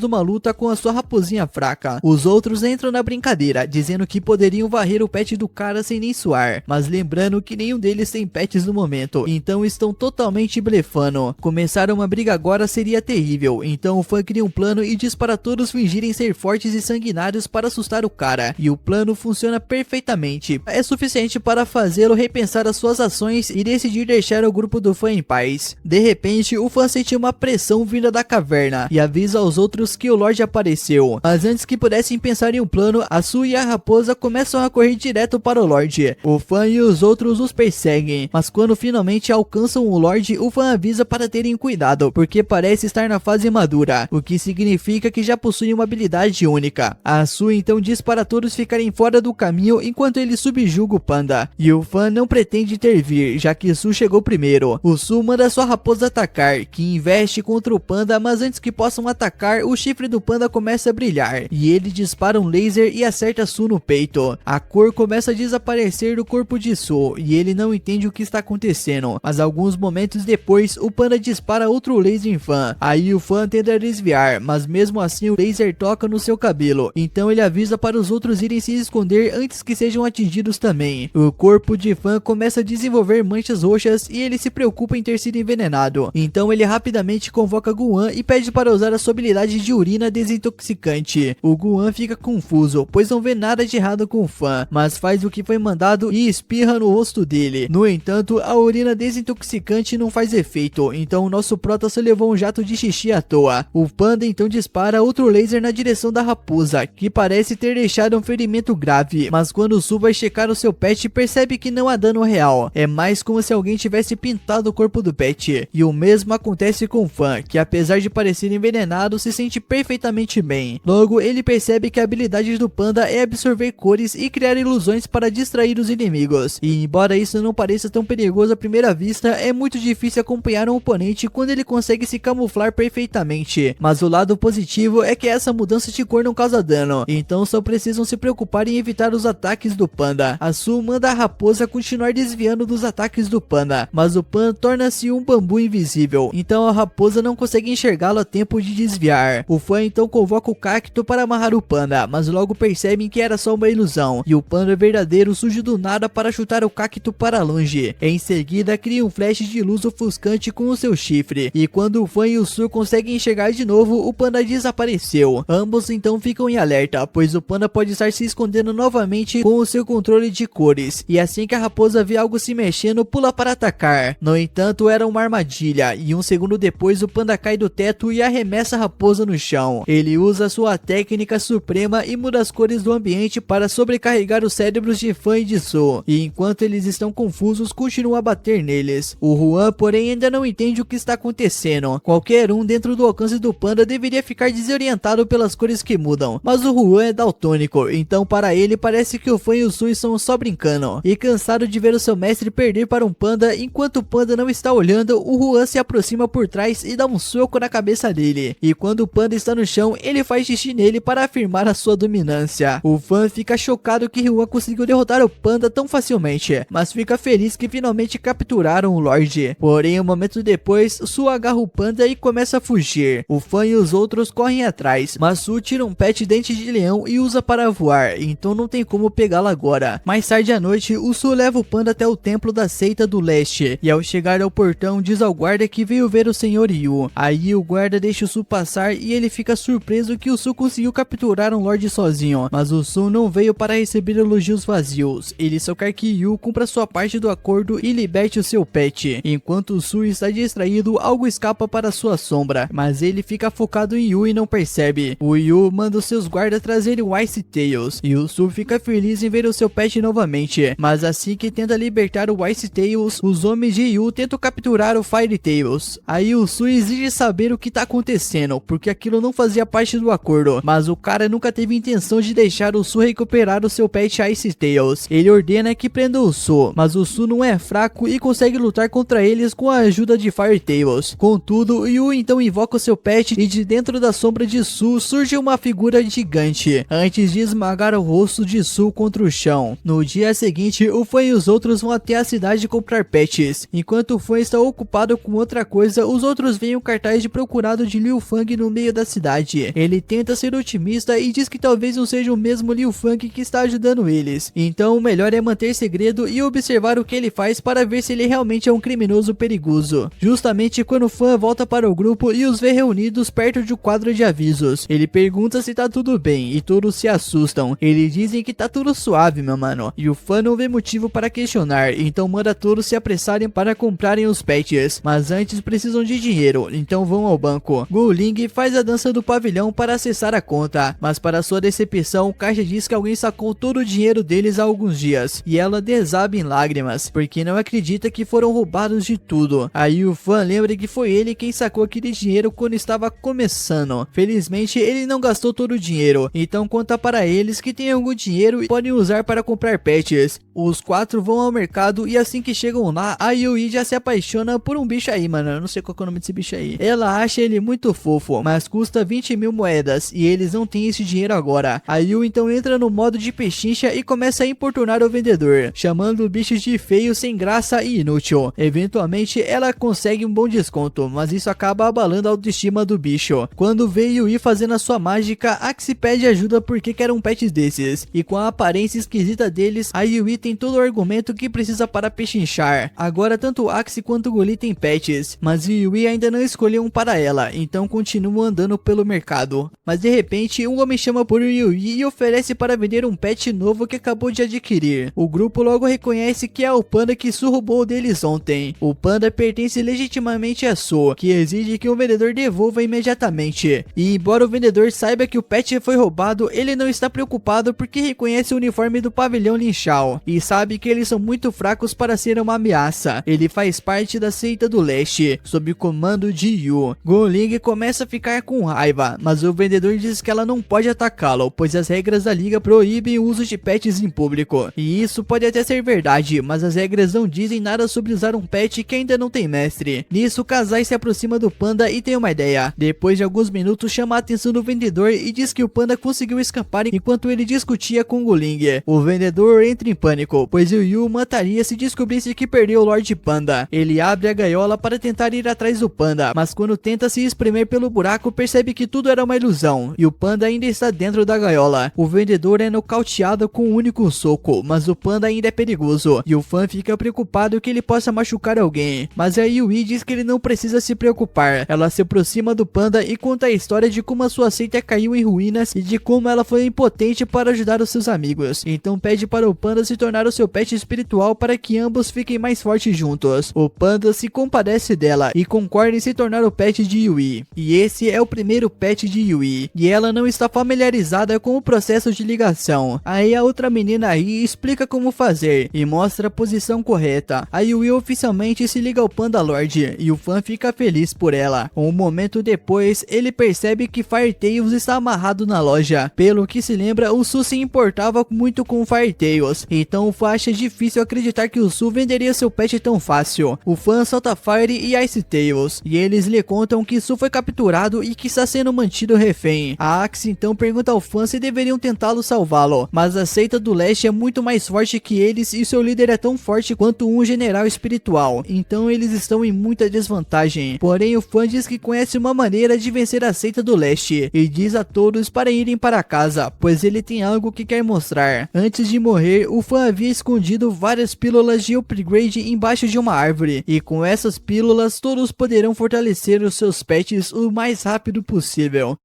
numa luta com a sua raposinha fraca. Os outros entram na brincadeira, dizendo que poderiam varrer o pet do cara sem nem suar, mas lembrando que nenhum deles tem pets no momento, então estão totalmente blefando. Começar uma briga agora seria terrível, então o Fan cria um plano e diz para todos fingirem ser fortes e sanguinários para assustar o cara, e o plano funciona perfeitamente. É suficiente para fazê-lo repensar as suas ações e decidir deixar o grupo do Fan em paz. De repente, o Fan sente uma pressão vinda da caverna e avisa aos outros que o Lorde apareceu, mas antes que pudessem pensar em um plano, a Su e a raposa começam a correr direto para o Lorde. O Fan e os outros os perseguem, mas quando finalmente alcançam o Lorde, o Fan avisa para terem cuidado, porque parece estar na fase madura, o que significa que já possui uma habilidade única. A Su então diz para todos ficarem fora do caminho enquanto ele subjuga o panda, e o Fan não pretende intervir, já que Su chegou primeiro. O Su manda sua raposa atacar, que investe contra o panda, mas antes que possam atacar, o chifre do panda começa a brilhar, e ele dispara um laser e acerta Su no peito. A cor começa a desaparecer do corpo de Su, e ele não entende o que está acontecendo, mas alguns momentos depois, o panda dispara outro laser em Fan. Aí o Fan tenta desviar, mas mesmo assim o laser toca no seu cabelo, então ele avisa para os outros irem se esconder antes que sejam atingidos também. O corpo de Fan começa a desenvolver manchas roxas e ele se preocupa em ter sido envenenado, então ele rapidamente convoca Guan e pede para usar a sua habilidade de urina desintoxicante. O Guan fica confuso, pois não vê nada de errado com o Fan, mas faz o que foi mandado e espirra no rosto dele. No entanto, a urina desintoxicante não faz efeito, então o nosso prota só levou um jato de xixi à toa. O panda então dispara outro laser na direção da raposa, que parece ter deixado um ferimento grave, mas quando o Su vai checar o seu pet, percebe que não há dano real. É mais como se alguém tivesse pintado o corpo do pet. E o mesmo acontece com o Fan, que apesar de parecer envenenado, se sente perfeitamente bem. Logo, ele percebe que a habilidade do panda é absorver cores e criar ilusões para distrair os inimigos. E embora isso não pareça tão perigoso à primeira vista, é muito difícil acompanhar um oponente quando ele consegue se camuflar perfeitamente. Mas o lado positivo é que essa mudança de cor não causa dano, então só precisam se preocupar em evitar os ataques do panda. A Su manda a raposa continuar desviando dos ataques do panda, mas o panda torna-se um bambu invisível, então a raposa não consegue enxergá-lo a tempo de desviar. O fã então convoca o cacto para amarrar o panda, mas logo percebem que era só uma ilusão, e o panda verdadeiro surge do nada para chutar o cacto para longe. Em seguida cria um flash de luz ofuscante com o seu chifre, e quando o fã e o Su conseguem enxergar de novo, o panda desapareceu. Ambos então ficam em alerta, pois o panda pode estar se escondendo novamente com o seu controle de cores, e assim que a raposa vê algo se mexendo, pula para atacar. No entanto, era uma armadilha, e um segundo depois o panda cai do teto e arremessa a raposa no chão. Ele usa sua técnica suprema e muda as cores do ambiente para sobrecarregar os cérebros de Fan e de Su, e enquanto eles estão confusos, continua a bater neles. O Juan, porém, ainda não entende o que está acontecendo. Qualquer um dentro do alcance do panda deveria ficar desorientado pelas cores que mudam, mas o Juan é daltônico, então para ele parece que o Fan e o Su estão só brincando. E cansado de ver o seu mestre perder para um panda, enquanto o panda não está olhando, o Juan se aproxima por trás e dá um soco na cabeça dele. E quando o panda está no chão, ele faz xixi nele para afirmar a sua dominância. O Fan fica chocado que Juan conseguiu derrotar o panda tão facilmente, mas fica feliz que finalmente capturaram o Lorde. Porém, um momento depois, Su agarra o panda e começa a fugir. O Fan e os outros correm atrás, mas Su tira um pet dente de leão e usa para voar, então não tem como pegá-la agora. Mais tarde à noite, o Su leva o panda até o templo da seita do leste, e ao chegar ao portão diz ao guarda que veio ver o Sr. Yu. Aí o guarda deixa o Su passar e ele fica surpreso que o Su conseguiu capturar um Lorde sozinho, mas o Su não veio para receber elogios vazios, ele só quer que Yu cumpra sua parte do acordo e liberte o seu pet. Enquanto o Su está distraído, algo escapa para sua sombra, mas ele fica focado em Yu e não percebe. O Yu manda os seus guardas trazerem o Ice Tails, e o Su fica feliz em ver o seu pet novamente, mas assim que tenta libertar o Ice Tails, os homens de Yu tentam capturar o Fire Tails. Aí o Su exige saber o que tá acontecendo, porque aquilo não fazia parte do acordo, mas o cara nunca teve intenção de deixar o Su recuperar o seu pet Ice Tails. Ele ordena que prenda o Su, mas o Su não é fraco e consegue lutar contra eles com a ajuda de Fire Tails. Contudo, Yu então invoca o seu pet e de dentro da sombra de Su surge uma figura gigante, antes de esmagar o rosto de Su contra o chão. No dia seguinte, o Fan e os outros vão até a cidade comprar pets. Enquanto o Fan está ocupado com outra coisa, os outros veem um cartaz de procurado de Liu Fang no meio da cidade. Ele tenta ser otimista e diz que talvez não seja o mesmo Liu Fang que está ajudando eles. Então o melhor é manter segredo e observar o que ele faz para ver se ele realmente é um criminoso perigoso. Justamente quando o Fan volta para o grupo e os vê reunidos perto de um quadro de avisos, ele pergunta se tá tudo bem e todos se assustam. Eles dizem que tá tudo suave, meu mano, e o Fan não vê motivo para questionar, então manda todos se apressarem para comprarem os pets, mas antes precisam de dinheiro, então vão ao banco. Gu Ling faz a dança do pavilhão para acessar a conta, mas para sua decepção, o caixa diz que alguém sacou todo o dinheiro deles há alguns dias, e ela desaba em lágrimas, porque não acredita que foram roubados de tudo. Aí o Fan lembra que foi ele quem sacou aquele dinheiro quando estava começando. Felizmente ele não gastou todo o dinheiro, então conta para eles que tem algum dinheiro e podem usar para comprar pets. Os quatro vão ao mercado e assim que chegam lá, a Yui já se apaixona por um bicho aí, mano, eu não sei qual é o nome desse bicho aí. Ela acha ele muito fofo, mas custa 20.000 moedas e eles não têm esse dinheiro agora. A Yui então entra no modo de pechincha e começa a importunar o vendedor, chamando o bicho de feio, sem graça e inútil. Eventualmente ela consegue um bom desconto, mas isso acaba abalando a autoestima do bicho. Quando vê Yui fazendo a sua mágica, Axie pede ajuda porque quer um pet desses, e com a aparência esquisita deles, a Yui tem todo o argumento que precisa para pechinchar. Agora tanto Axie quanto Guli tem pets, mas Yui ainda não escolheu um para ela, então continuam andando pelo mercado. Mas de repente, um homem chama por Yui e oferece para vender um pet novo que acabou de adquirir. O grupo logo reconhece que é o panda que Su roubou deles ontem. O panda pertence legitimamente a Su, que exige que o vendedor devolva imediatamente. E embora o vendedor saiba que o pet foi roubado, ele não está preocupado porque reconhece o uniforme do pavilhão Lin Shao e sabe que eles são muito fracos para ser uma ameaça. Ele faz parte da seita do leste, sob o comando lado de Yu. Guling começa a ficar com raiva, mas o vendedor diz que ela não pode atacá-lo, pois as regras da liga proíbem o uso de pets em público. E isso pode até ser verdade, mas as regras não dizem nada sobre usar um pet que ainda não tem mestre. Nisso, Kazai se aproxima do panda e tem uma ideia. Depois de alguns minutos, chama a atenção do vendedor e diz que o panda conseguiu escapar enquanto ele discutia com Guling. O vendedor entra em pânico, pois o Yu mataria se descobrisse que perdeu o Lorde Panda. Ele abre a gaiola para tentar ir atrás do panda, mas quando tenta se espremer pelo buraco, percebe que tudo era uma ilusão, e o panda ainda está dentro da gaiola. O vendedor é nocauteado com um único soco, mas o panda ainda é perigoso, e o fã fica preocupado que ele possa machucar alguém. Mas a Yui diz que ele não precisa se preocupar. Ela se aproxima do panda e conta a história de como a sua seita caiu em ruínas e de como ela foi impotente para ajudar os seus amigos. Então pede para o panda se tornar o seu pet espiritual para que ambos fiquem mais fortes juntos. O panda se compadece dela e concorda em se tornar o pet de Yui. E esse é o primeiro pet de Yui, e ela não está familiarizada com o processo de ligação. Aí a outra menina aí explica como fazer e mostra a posição correta. A Yui oficialmente se liga ao Panda Lord e o fã fica feliz por ela. Um momento depois, ele percebe que Firetails está amarrado na loja. Pelo que se lembra, o Su se importava muito com o Firetails, então o fã acha difícil acreditar que o Su venderia seu pet tão fácil. O fã solta Fire e Ice Tails, e eles lhe contam que Su foi capturado e que está sendo mantido refém. A Axe então pergunta ao fã se deveriam tentá-lo salvá-lo, mas a seita do leste é muito mais forte que eles e seu líder é tão forte quanto um general espiritual, então eles estão em muita desvantagem. Porém, o fã diz que conhece uma maneira de vencer a seita do leste e diz a todos para irem para casa, pois ele tem algo que quer mostrar. Antes de morrer, o fã havia escondido várias pílulas de upgrade embaixo de uma árvore, e com essas pílulas todos poderão fortalecer os seus pets o mais rápido possível.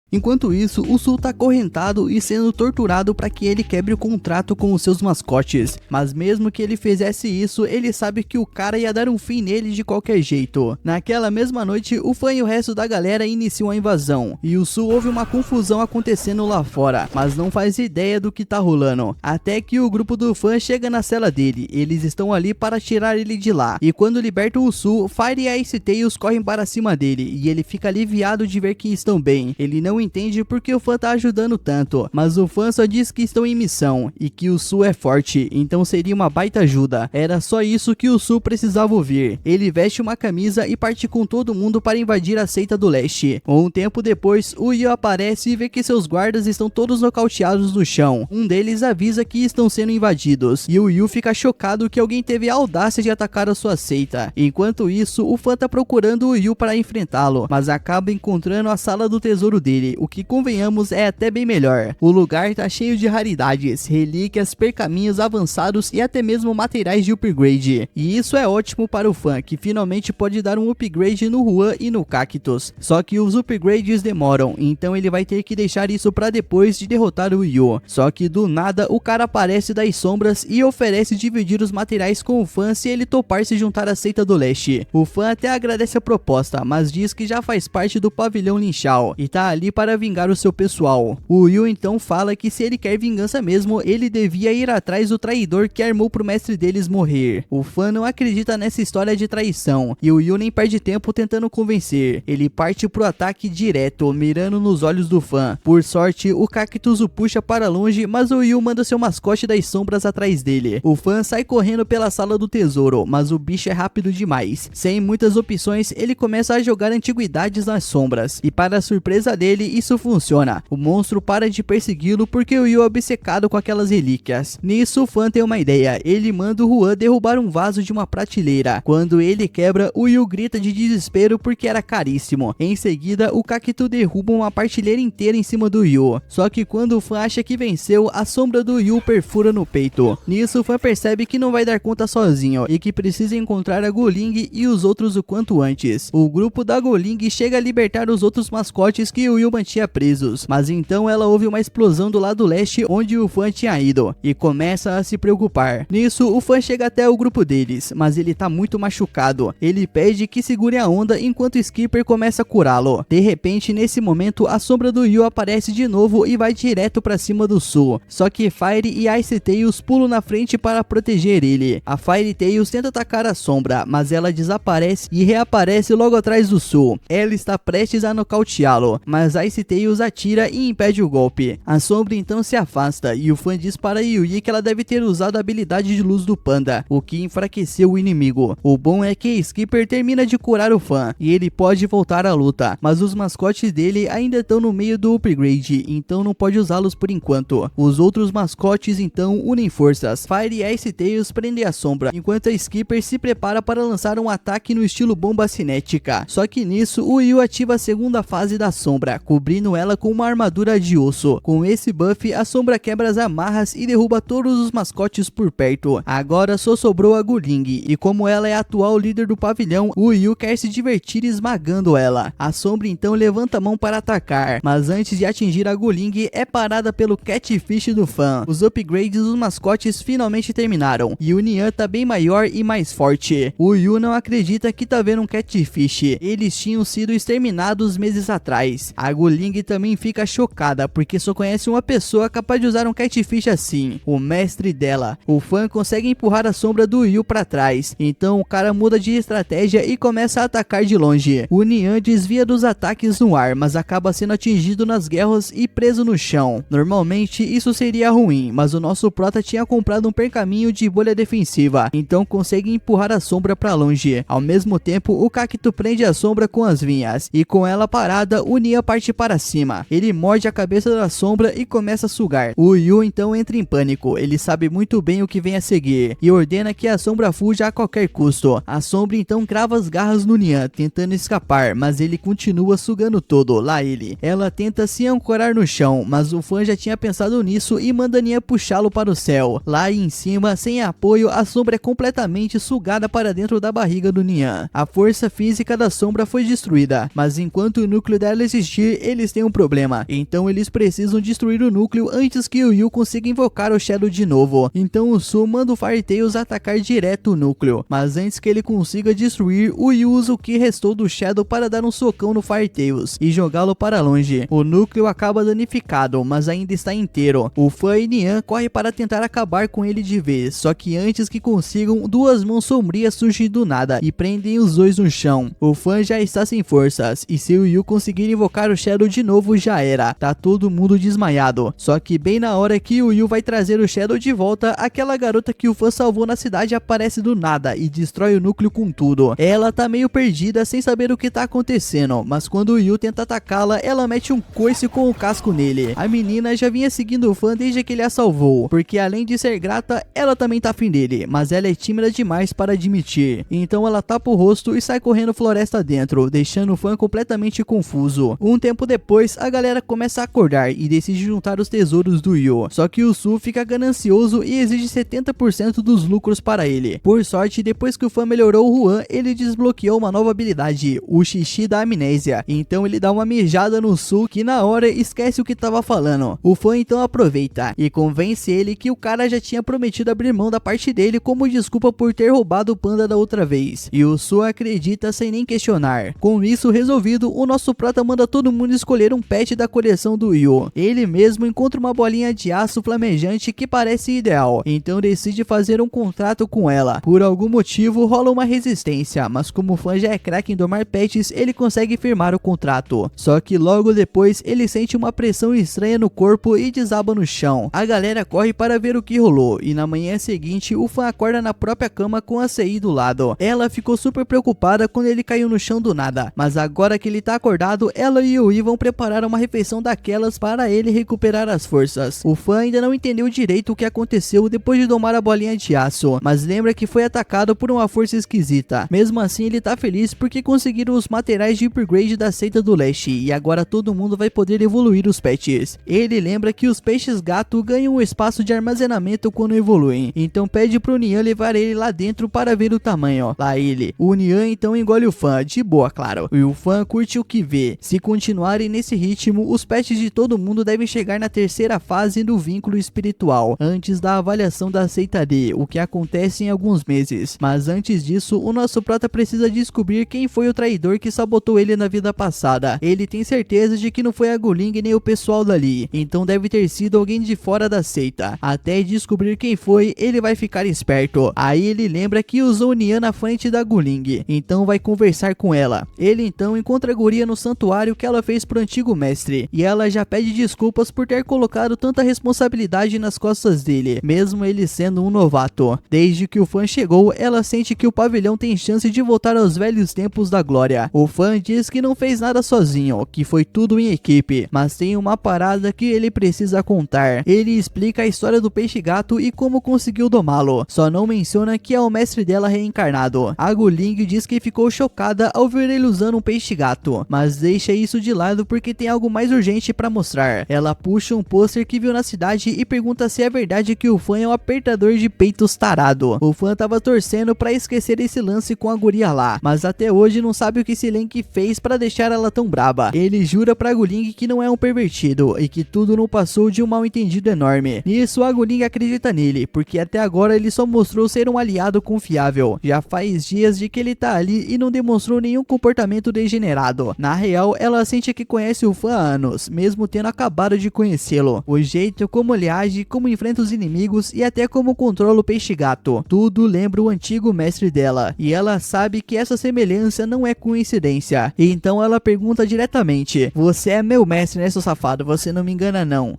Enquanto isso, o Su tá acorrentado e sendo torturado para que ele quebre o contrato com os seus mascotes. Mas mesmo que ele fizesse isso, ele sabe que o cara ia dar um fim nele de qualquer jeito. Naquela mesma noite, o fã e o resto da galera iniciam a invasão, e o Su ouve uma confusão acontecendo lá fora, mas não faz ideia do que tá rolando. Até que o grupo do fã chega na cela dele, eles estão ali para tirar ele de lá. E quando libertam o Su, Fire e Ice Tails correm para cima dele, e ele fica aliviado de ver que estão bem. Ele não entende porque o fã tá ajudando tanto, mas o fã só diz que estão em missão e que o Su é forte, então seria uma baita ajuda. Era só isso que o Su precisava ouvir. Ele veste uma camisa e parte com todo mundo para invadir a seita do leste. Um tempo depois, o Yu aparece e vê que seus guardas estão todos nocauteados no chão. Um deles avisa que estão sendo invadidos, e o Yu fica chocado que alguém teve a audácia de atacar a sua seita. Enquanto isso, o fã tá procurando o Yu para enfrentá-lo, mas acaba encontrando a sala do tesouro dele, o que convenhamos é até bem melhor. O lugar tá cheio de raridades, relíquias, pergaminhos avançados e até mesmo materiais de upgrade. E isso é ótimo para o fã, que finalmente pode dar um upgrade no Juan e no Cactus. Só que os upgrades demoram, então ele vai ter que deixar isso para depois de derrotar o Yu. Só que do nada o cara aparece das sombras e oferece dividir os materiais com o fã se ele topar se juntar à seita do leste. O fã até agradece a proposta, mas diz que já faz parte do pavilhão Lin Shao e tá ali para vingar o seu pessoal. O Yu então fala que se ele quer vingança mesmo, ele devia ir atrás do traidor que armou pro mestre deles morrer. O fã não acredita nessa história de traição, e o Yu nem perde tempo tentando convencer. Ele parte pro ataque direto, mirando nos olhos do fã. Por sorte, o Cactus o puxa para longe, mas o Yu manda seu mascote das sombras atrás dele. O fã sai correndo pela sala do tesouro, mas o bicho é rápido demais. Sem muitas opções, ele começa a jogar antiguidades nas sombras, e para a surpresa dele, isso funciona. O monstro para de persegui-lo porque o Yu é obcecado com aquelas relíquias. Nisso, o fã tem uma ideia. Ele manda o Juan derrubar um vaso de uma prateleira. Quando ele quebra, o Yu grita de desespero porque era caríssimo. Em seguida, o Cactus derruba uma prateleira inteira em cima do Yu. Só que quando o fã acha que venceu, a sombra do Yu perfura no peito. Nisso, o fã percebe que não vai dar conta sozinho e que precisa encontrar a Guling e os outros o quanto antes. O grupo da Guling chega a libertar os outros mascotes que o Yu mantinha presos, mas então ela ouve uma explosão do lado leste onde o Fan tinha ido e começa a se preocupar. Nisso, o Fan chega até o grupo deles, mas ele tá muito machucado. Ele pede que segure a onda enquanto o Skipper começa a curá-lo. De repente, nesse momento, a sombra do Yu aparece de novo e vai direto pra cima do Su. Só que Fire e Ice Tails pulam na frente para proteger ele. A Fire Tails tenta atacar a sombra, mas ela desaparece e reaparece logo atrás do Su. Ela está prestes a nocauteá-lo, mas Ice Tails atira e impede o golpe. A sombra então se afasta e o Fan diz para Yui que ela deve ter usado a habilidade de luz do panda, o que enfraqueceu o inimigo. O bom é que Skipper termina de curar o Fan e ele pode voltar à luta, mas os mascotes dele ainda estão no meio do upgrade, então não pode usá-los por enquanto. Os outros mascotes então unem forças. Fire e Ice Tails prendem a sombra, enquanto a Skipper se prepara para lançar um ataque no estilo bomba cinética. Só que nisso, o Yu ativa a segunda fase da sombra, cobrindo ela com uma armadura de osso. Com esse buff, a sombra quebra as amarras e derruba todos os mascotes por perto. Agora só sobrou a Guling, e como ela é a atual líder do pavilhão, o Yu quer se divertir esmagando ela. A sombra então levanta a mão para atacar, mas antes de atingir a Guling, é parada pelo Catfish do Fan. Os upgrades dos mascotes finalmente terminaram, e o Nian tá bem maior e mais forte. O Yu não acredita que tá vendo um Catfish, eles tinham sido exterminados meses atrás. A Guling também fica chocada, porque só conhece uma pessoa capaz de usar um Catfish assim, o mestre dela. O Fan consegue empurrar a sombra do Yu para trás, então o cara muda de estratégia e começa a atacar de longe. O Nian desvia dos ataques no ar, mas acaba sendo atingido nas guerras e preso no chão. Normalmente isso seria ruim, mas o nosso prota tinha comprado um pergaminho de bolha defensiva, então consegue empurrar a sombra para longe. Ao mesmo tempo, o cacto prende a sombra com as vinhas, e com ela parada, o Nian parte para cima. Ele morde a cabeça da sombra e começa a sugar. O Yu então entra em pânico, ele sabe muito bem o que vem a seguir, e ordena que a sombra fuja a qualquer custo. A sombra então crava as garras no Nian, tentando escapar, mas ele continua sugando todo, lá ele. Ela tenta se ancorar no chão, mas o Fan já tinha pensado nisso e manda Nian puxá-lo para o céu. Lá em cima, sem apoio, a sombra é completamente sugada para dentro da barriga do Nian. A força física da sombra foi destruída, mas enquanto o núcleo dela existir, eles têm um problema. Então eles precisam destruir o núcleo antes que o Yu consiga invocar o Shadow de novo. Então o Su manda o Fire Tails atacar direto o núcleo, mas antes que ele consiga destruir, o Yu usa o que restou do Shadow para dar um socão no Fire Tails e jogá-lo para longe. O núcleo acaba danificado, mas ainda está inteiro. O Fan e Nian correm para tentar acabar com ele de vez, só que antes que consigam, duas mãos sombrias surgem do nada e prendem os dois no chão. O Fan já está sem forças, e se o Yu conseguir invocar o Shadow de novo, já era. Tá todo mundo desmaiado. Só que bem na hora que o Yu vai trazer o Shadow de volta, aquela garota que o Fan salvou na cidade aparece do nada e destrói o núcleo com tudo. Ela tá meio perdida sem saber o que tá acontecendo, mas quando o Yu tenta atacá-la, ela mete um coice com o casco nele. A menina já vinha seguindo o Fan desde que ele a salvou, porque além de ser grata, ela também tá afim dele, mas ela é tímida demais para admitir. Então ela tapa o rosto e sai correndo floresta dentro, deixando o Fan completamente confuso. Um tempo depois, a galera começa a acordar e decide juntar os tesouros do Yu. Só que o Su fica ganancioso e exige 70% dos lucros para ele. Por sorte, depois que o Fan melhorou o Juan, ele desbloqueou uma nova habilidade, o xixi da amnésia. Então ele dá uma mijada no Su que na hora esquece o que tava falando. O Fan então aproveita e convence ele que o cara já tinha prometido abrir mão da parte dele como desculpa por ter roubado o panda da outra vez. E o Su acredita sem nem questionar. Com isso resolvido, o nosso prota manda todo mundo escolher um pet da coleção do Yu. Ele mesmo encontra uma bolinha de aço flamejante que parece ideal, então decide fazer um contrato com ela. Por algum motivo rola uma resistência, mas como o Fan já é craque em domar pets, ele consegue firmar o contrato. Só que logo depois ele sente uma pressão estranha no corpo e desaba no chão. A galera corre para ver o que rolou, e na manhã seguinte o Fan acorda na própria cama com a CI do lado. Ela ficou super preocupada quando ele caiu no chão do nada, mas agora que ele tá acordado, ela e o Yi vão preparar uma refeição daquelas para ele recuperar as forças. O Fan ainda não entendeu direito o que aconteceu depois de domar a bolinha de aço, mas lembra que foi atacado por uma força esquisita. Mesmo assim ele tá feliz porque conseguiram os materiais de upgrade da seita do leste, e agora todo mundo vai poder evoluir os pets. Ele lembra que os peixes gato ganham um espaço de armazenamento quando evoluem, então pede pro Nian levar ele lá dentro para ver o tamanho. Lá ele. O Nian então engole o Fan, de boa claro, e o Fan curte o que vê. Se continuar continuarem nesse ritmo, os pets de todo mundo devem chegar na terceira fase do vínculo espiritual, antes da avaliação da seita D, o que acontece em alguns meses. Mas antes disso, o nosso prota precisa descobrir quem foi o traidor que sabotou ele na vida passada. Ele tem certeza de que não foi a Guling nem o pessoal dali, então deve ter sido alguém de fora da seita. Até descobrir quem foi, ele vai ficar esperto. Aí ele lembra que usou Nian na frente da Guling, então vai conversar com ela. Ele então encontra a guria no santuário que ela fez pro antigo mestre, e ela já pede desculpas por ter colocado tanta responsabilidade nas costas dele, mesmo ele sendo um novato. Desde que o fã chegou, ela sente que o pavilhão tem chance de voltar aos velhos tempos da glória. O fã diz que não fez nada sozinho, que foi tudo em equipe, mas tem uma parada que ele precisa contar. Ele explica a história do peixe gato e como conseguiu domá-lo, só não menciona que é o mestre dela reencarnado. A Guling diz que ficou chocada ao ver ele usando um peixe gato, mas deixa isso de lado porque tem algo mais urgente pra mostrar. Ela puxa um pôster que viu na cidade e pergunta se é verdade que o fã é um apertador de peitos tarado. O fã tava torcendo pra esquecer esse lance com a guria lá, mas até hoje não sabe o que esse Link fez pra deixar ela tão braba. Ele jura pra Guling que não é um pervertido e que tudo não passou de um mal entendido enorme. Nisso a Guling acredita nele, porque até agora ele só mostrou ser um aliado confiável. Já faz dias de que ele tá ali e não demonstrou nenhum comportamento degenerado. Na real, ela sente que conhece o fã há anos, mesmo tendo acabado de conhecê-lo. O jeito como ele age, como enfrenta os inimigos e até como controla o peixe gato, tudo lembra o antigo mestre dela, e ela sabe que essa semelhança não é coincidência. E então ela pergunta diretamente: "Você é meu mestre, né, seu safado? Você não me engana não?"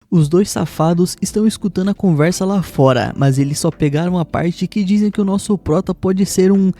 Os dois safados estão escutando a conversa lá fora, mas eles só pegaram a parte que dizem que o nosso prota pode ser um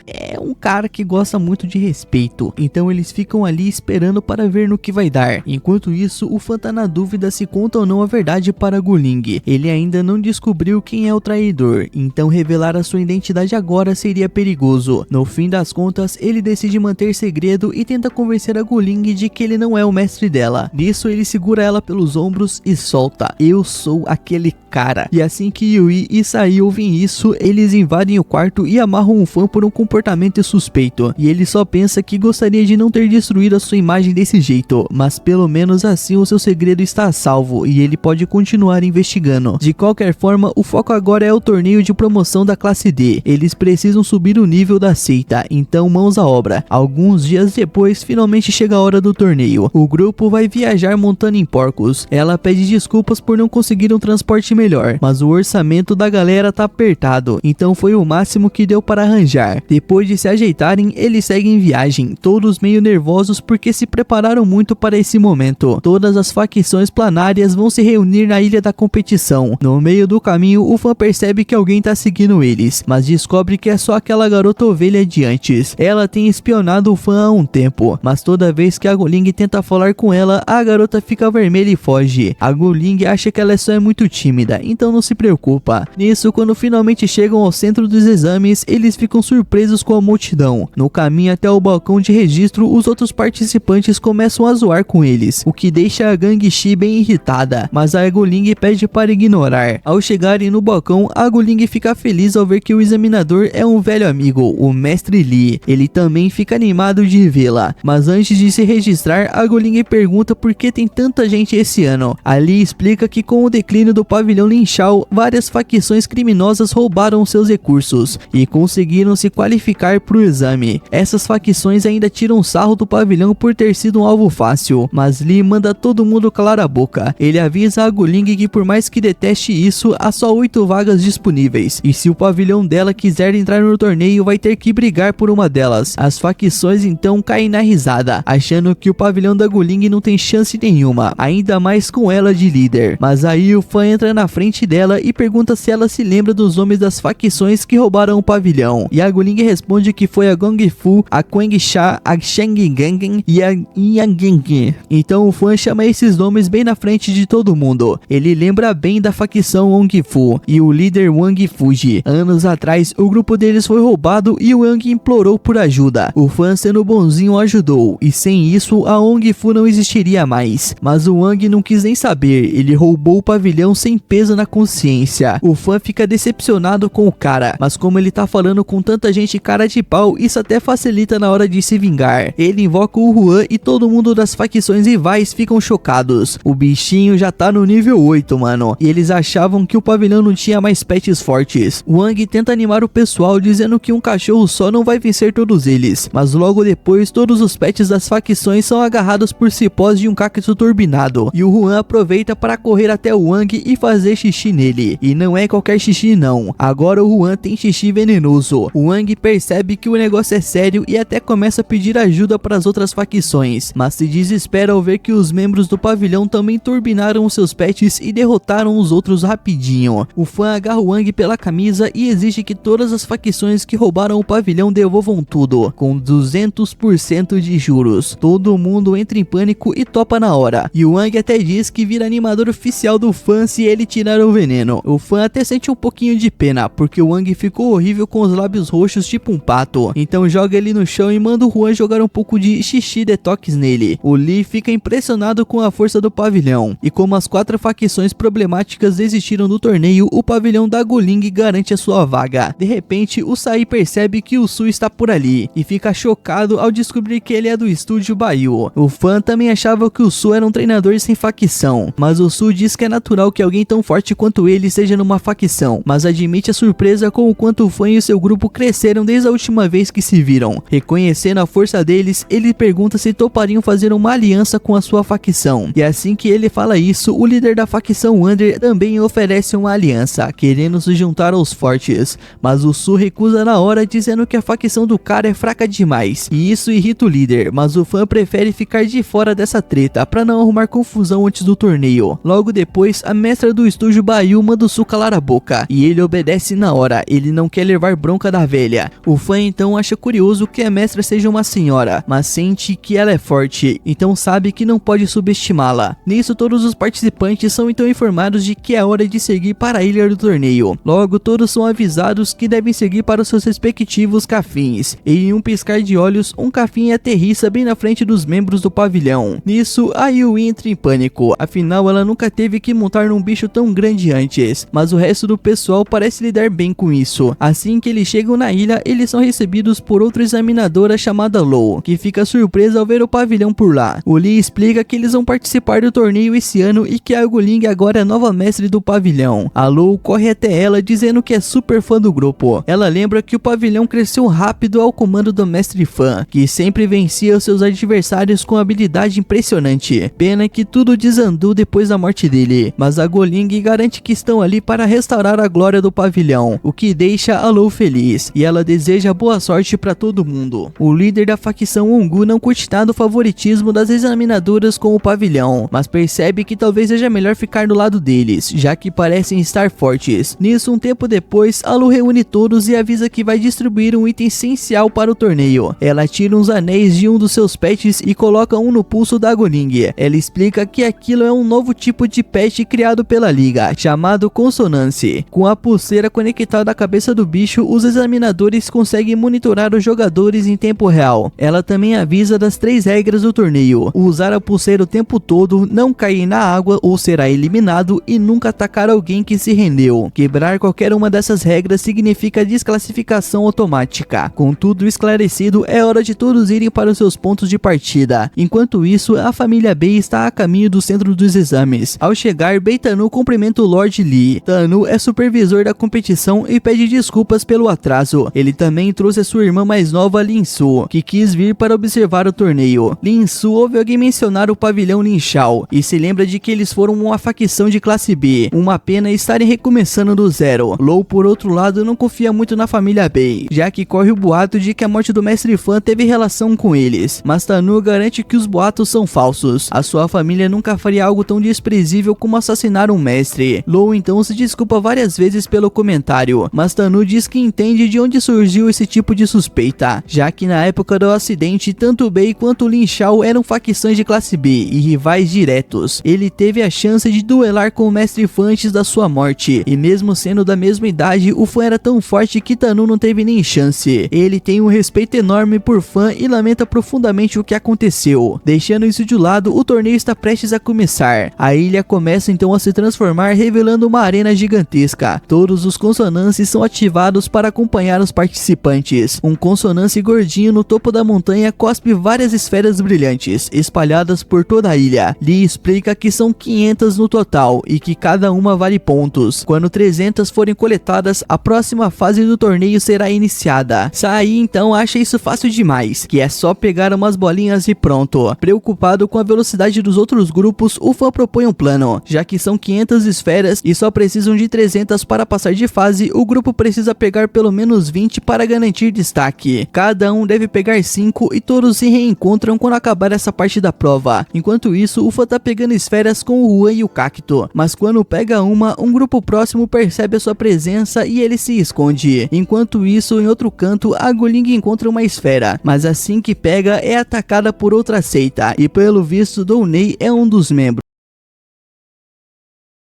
cara que gosta muito de respeito. Então eles ficam ali esperando para ver no que vai dar. Enquanto isso, o fã tá na dúvida se conta ou não a verdade para Guling. Ele ainda não descobriu quem é o traidor, então revelar a sua identidade agora seria perigoso. No fim das contas, ele decide manter segredo e tenta convencer a Guling de que ele não é o mestre dela. Nisso, ele segura ela pelos ombros e solta: "Eu sou aquele cara." E assim que Yui e Sai ouvem isso, eles invadem o quarto e amarram o fã por um comportamento suspeito. E ele só pensa que gostaria de não ter destruído a sua imagem desse jeito, mas pelo menos assim o seu segredo está a salvo e ele pode continuar investigando. De qualquer forma, o foco agora é o torneio de promoção da classe D. Eles precisam subir o nível da seita, então mãos à obra. Alguns dias depois, finalmente chega a hora do torneio. O grupo vai viajar montando em porcos. Ela pede desculpas por não conseguir um transporte melhor, mas o orçamento da galera tá apertado, então foi o máximo que deu para arranjar. Depois de se ajeitarem, eles seguem viagem, todos meio nervosos porque se prepararam muito para esse momento. Todas as facções planárias vão se reunir na ilha da competição. No meio do caminho, o fã percebe que alguém tá seguindo eles, mas descobre que é só aquela garota ovelha de antes. Ela tem espionado o fã há um tempo, mas toda vez que a Guling tenta falar com ela, a garota fica vermelha e foge. A Guling acha que ela só é muito tímida, então não se preocupa. Nisso, quando finalmente chegam ao centro dos exames, eles ficam surpresos com a multidão. No caminho até o balcão de registro, os outros participantes começam a zoar com eles, o que deixa a Gang Shi bem irritada, mas a Guling pede para ignorar. Ao chegarem no balcão, a Guling fica feliz ao ver que o examinador é um velho amigo, o mestre Li. Ele também fica animado de vê-la, mas antes de se registrar, a Guling pergunta por que tem tanta gente esse ano. A Li explica que com o declínio do pavilhão Lin Shao, várias facções criminosas roubaram seus recursos e conseguiram se qualificar para o exame. Essas facções ainda tiram sarro do pavilhão por ter sido um alvo fácil, mas Li manda todo mundo calar a boca. Ele avisa a Guling que por mais que deteste isso, há só 8 vagas disponíveis, e se o pavilhão dela quiser entrar no torneio, vai ter que brigar por uma delas. As facções então caem na risada, achando que o pavilhão da Guling não tem chance nenhuma, ainda mais com ela de líder. Mas aí o fã entra na frente dela e pergunta se ela se lembra dos nomes das facções que roubaram o pavilhão, e a Guling responde que foi a Gong Fu, a Quang Sha, a Sheng Gang e a Yang. Então o fã chama esses nomes bem na frente de todo mundo. Ele lembra bem da facção Wong Fu e o líder Wang Fuji. Anos atrás, o grupo deles foi roubado e o Wang implorou por ajuda. O fã, sendo bonzinho, ajudou, e sem isso a Wong Fu não existiria mais. Mas o Wang não quis nem saber, ele roubou o pavilhão sem peso na consciência. O fã fica decepcionado com o cara, mas como ele tá falando com tanta gente cara de pau, isso até facilita na hora de se vingar. Ele invoca o Juan e todo mundo das facções rivais ficam chocados. O bichinho já tá no nível 8, mano, e eles achavam que o pavilhão não tinha mais pets fortes. Wang tenta animar o pessoal dizendo que um cachorro só não vai vencer todos eles, mas logo depois todos os pets das facções são agarrados por cipós de um cacto turbinado, e o Juan aproveita para correr até o Wang e fazer xixi nele. E não é qualquer xixi não, agora o Juan tem xixi venenoso. O Wang percebe que o negócio é sério e até começa a pedir ajuda para as outras facções, mas se desespera ao ver que os membros do pavilhão também turbinaram os seus pets e derrotaram os outros rapidinho. O fã agarra o Wang pela camisa e exige que todas as facções que roubaram o pavilhão devolvam tudo, com 200% de juros. Todo mundo entra em pânico e topa na hora, e o Wang até diz que vira animador oficial do fã se ele tirar o veneno. O fã até sente um pouquinho de pena, porque o Wang ficou horrível com os lábios roxos tipo um pato, então joga ele no chão e manda o Juan jogar um pouco de xixi detox nele. O Lee fica impressionado com a força do pavilhão, e como as 4 facções problemáticas desistiram do torneio, o pavilhão da Guling garante a sua vaga. De repente, o Sai percebe que o Su está por ali, e fica chocado ao descobrir que ele é do estúdio Baiyu. O fã também achava que o Su era um treinador sem facção, mas o Su diz que é natural que alguém tão forte quanto ele seja numa facção, mas admite a surpresa com o quanto o fã e o seu grupo cresceram desde a última vez que se viram. Reconhecendo a força deles, ele pergunta se topariam fazer uma aliança com a sua facção, e assim que ele fala isso, o líder da facção Wander também oferece uma aliança, querendo se juntar aos fortes, mas o Su recusa na hora, dizendo que a facção do cara é fraca demais, e isso irrita o líder, mas o fã prefere ficar de fora dessa treta para não arrumar confusão antes do torneio. Logo depois, a mestra do estúdio Baiyu manda o Su calar a boca, e ele obedece na hora, ele não quer levar bronca da velha. O fã então acha curioso que a mestra seja uma senhora, mas sente que ela é forte, então sabe que não pode subestimá-la. Nisso, todos os participantes são então informados de que é hora de seguir para a ilha do torneio. Logo, todos são avisados que devem seguir para os seus respectivos cafins, e em um piscar de olhos, um cafim aterrissa bem na frente dos membros do pavilhão. Nisso, a Yui entra em pânico, afinal ela nunca teve que montar num bicho tão grande antes, mas o resto do pessoal parece lidar bem com isso. Assim que eles chegam na ilha, eles são recebidos por outra examinadora chamada Lou, que fica surpresa ao ver o pavilhão por lá. O Lee explica que eles vão participar do torneio esse ano e que a Guling agora é nova mestre do pavilhão. A Lou corre até ela dizendo que é super fã do grupo. Ela lembra que o pavilhão cresceu rápido ao comando do mestre fã, que sempre vencia os seus adversários com habilidade impressionante. Pena que tudo desandou depois da morte dele, mas a Guling garante que estão ali para restaurar a glória do pavilhão, o que deixa a Lou feliz, e ela deseja boa sorte para todo mundo. O líder da facção Ongu não curte nada o favoritismo das examinadoras com o pavilhão, mas percebe que talvez seja melhor ficar do lado deles, já que parecem estar fortes. Nisso, um tempo depois, a Lu reúne todos e avisa que vai distribuir um item essencial para o torneio. Ela tira uns anéis de um dos seus pets e coloca um no pulso da Guling. Ela explica que aquilo é um novo tipo de pet criado pela liga, chamado Consonance. Com a pulseira conectada à cabeça do bicho, os examinadores conseguem monitorar os jogadores em tempo real. Ela também avisa das 3 regras do torneio: usar a pulseira o tempo todo, não cair na água ou será eliminado, e nunca atacar alguém que se rendeu. Quebrar qualquer uma dessas regras significa desclassificação automática. Com tudo esclarecido, é hora de todos irem para os seus pontos de partida. Enquanto isso, a família Bei está a caminho do centro dos exames. Ao chegar, Bei Tanu cumprimenta o Lord Lee. Tanu é supervisor da competição e pede desculpas pelo atraso. Ele também trouxe a sua irmã mais nova, Lin Su, que quis vir para observar o torneio. Lin Su ouve alguém mencionar o pavilhão Lin Shao e se lembra de que eles foram uma facção de classe B. Uma pena estarem recomeçando do zero. Lou, por outro lado, não confia muito na família Bei, já que corre o boato de que a morte do mestre Fan teve relação com eles, mas Tanu garante que os boatos são falsos. A sua família nunca faria algo tão desprezível como assassinar um mestre. Lou então se desculpa várias vezes pelo comentário, mas Tanu diz que entende de onde surgiu esse tipo de suspeita, já que na época do acidente, tanto Bei quanto Lin Shao eram facções de classe B e rivais diretos. Ele teve a chance de duelar com o mestre Fan antes da sua morte, e mesmo sendo da mesma idade, o Fan era tão forte que Tanu não teve nem chance. Ele tem um respeito enorme por Fan e lamenta profundamente o que aconteceu. Deixando isso de lado, o torneio está prestes a começar. A ilha começa então a se transformar transformar, revelando uma arena gigantesca. Todos os consonantes são ativados para acompanhar os participantes. Um consonante gordinho no topo da montanha cospe várias esferas brilhantes, espalhadas por toda a ilha. Lee explica que são 500 no total e que cada uma vale pontos. Quando 300 forem coletadas, a próxima fase do torneio será iniciada. Sai então acha isso fácil demais, que é só pegar umas bolinhas e pronto. Preocupado com a velocidade dos outros grupos, o fã propõe um plano. Já que são 500 esferas e só precisam de 300 para passar de fase, o grupo precisa pegar pelo menos 20 para garantir destaque. Cada um deve pegar 5 e todos se reencontram quando acabar essa parte da prova. Enquanto isso, o fã tá pegando esferas com o Juan e o Cacto, mas quando pega uma, um grupo próximo percebe a sua presença e ele se esconde. Enquanto isso, em outro canto, a Guling encontra uma esfera, mas assim que pega é atacada por outra seita, e pelo visto Downey é um dos membros.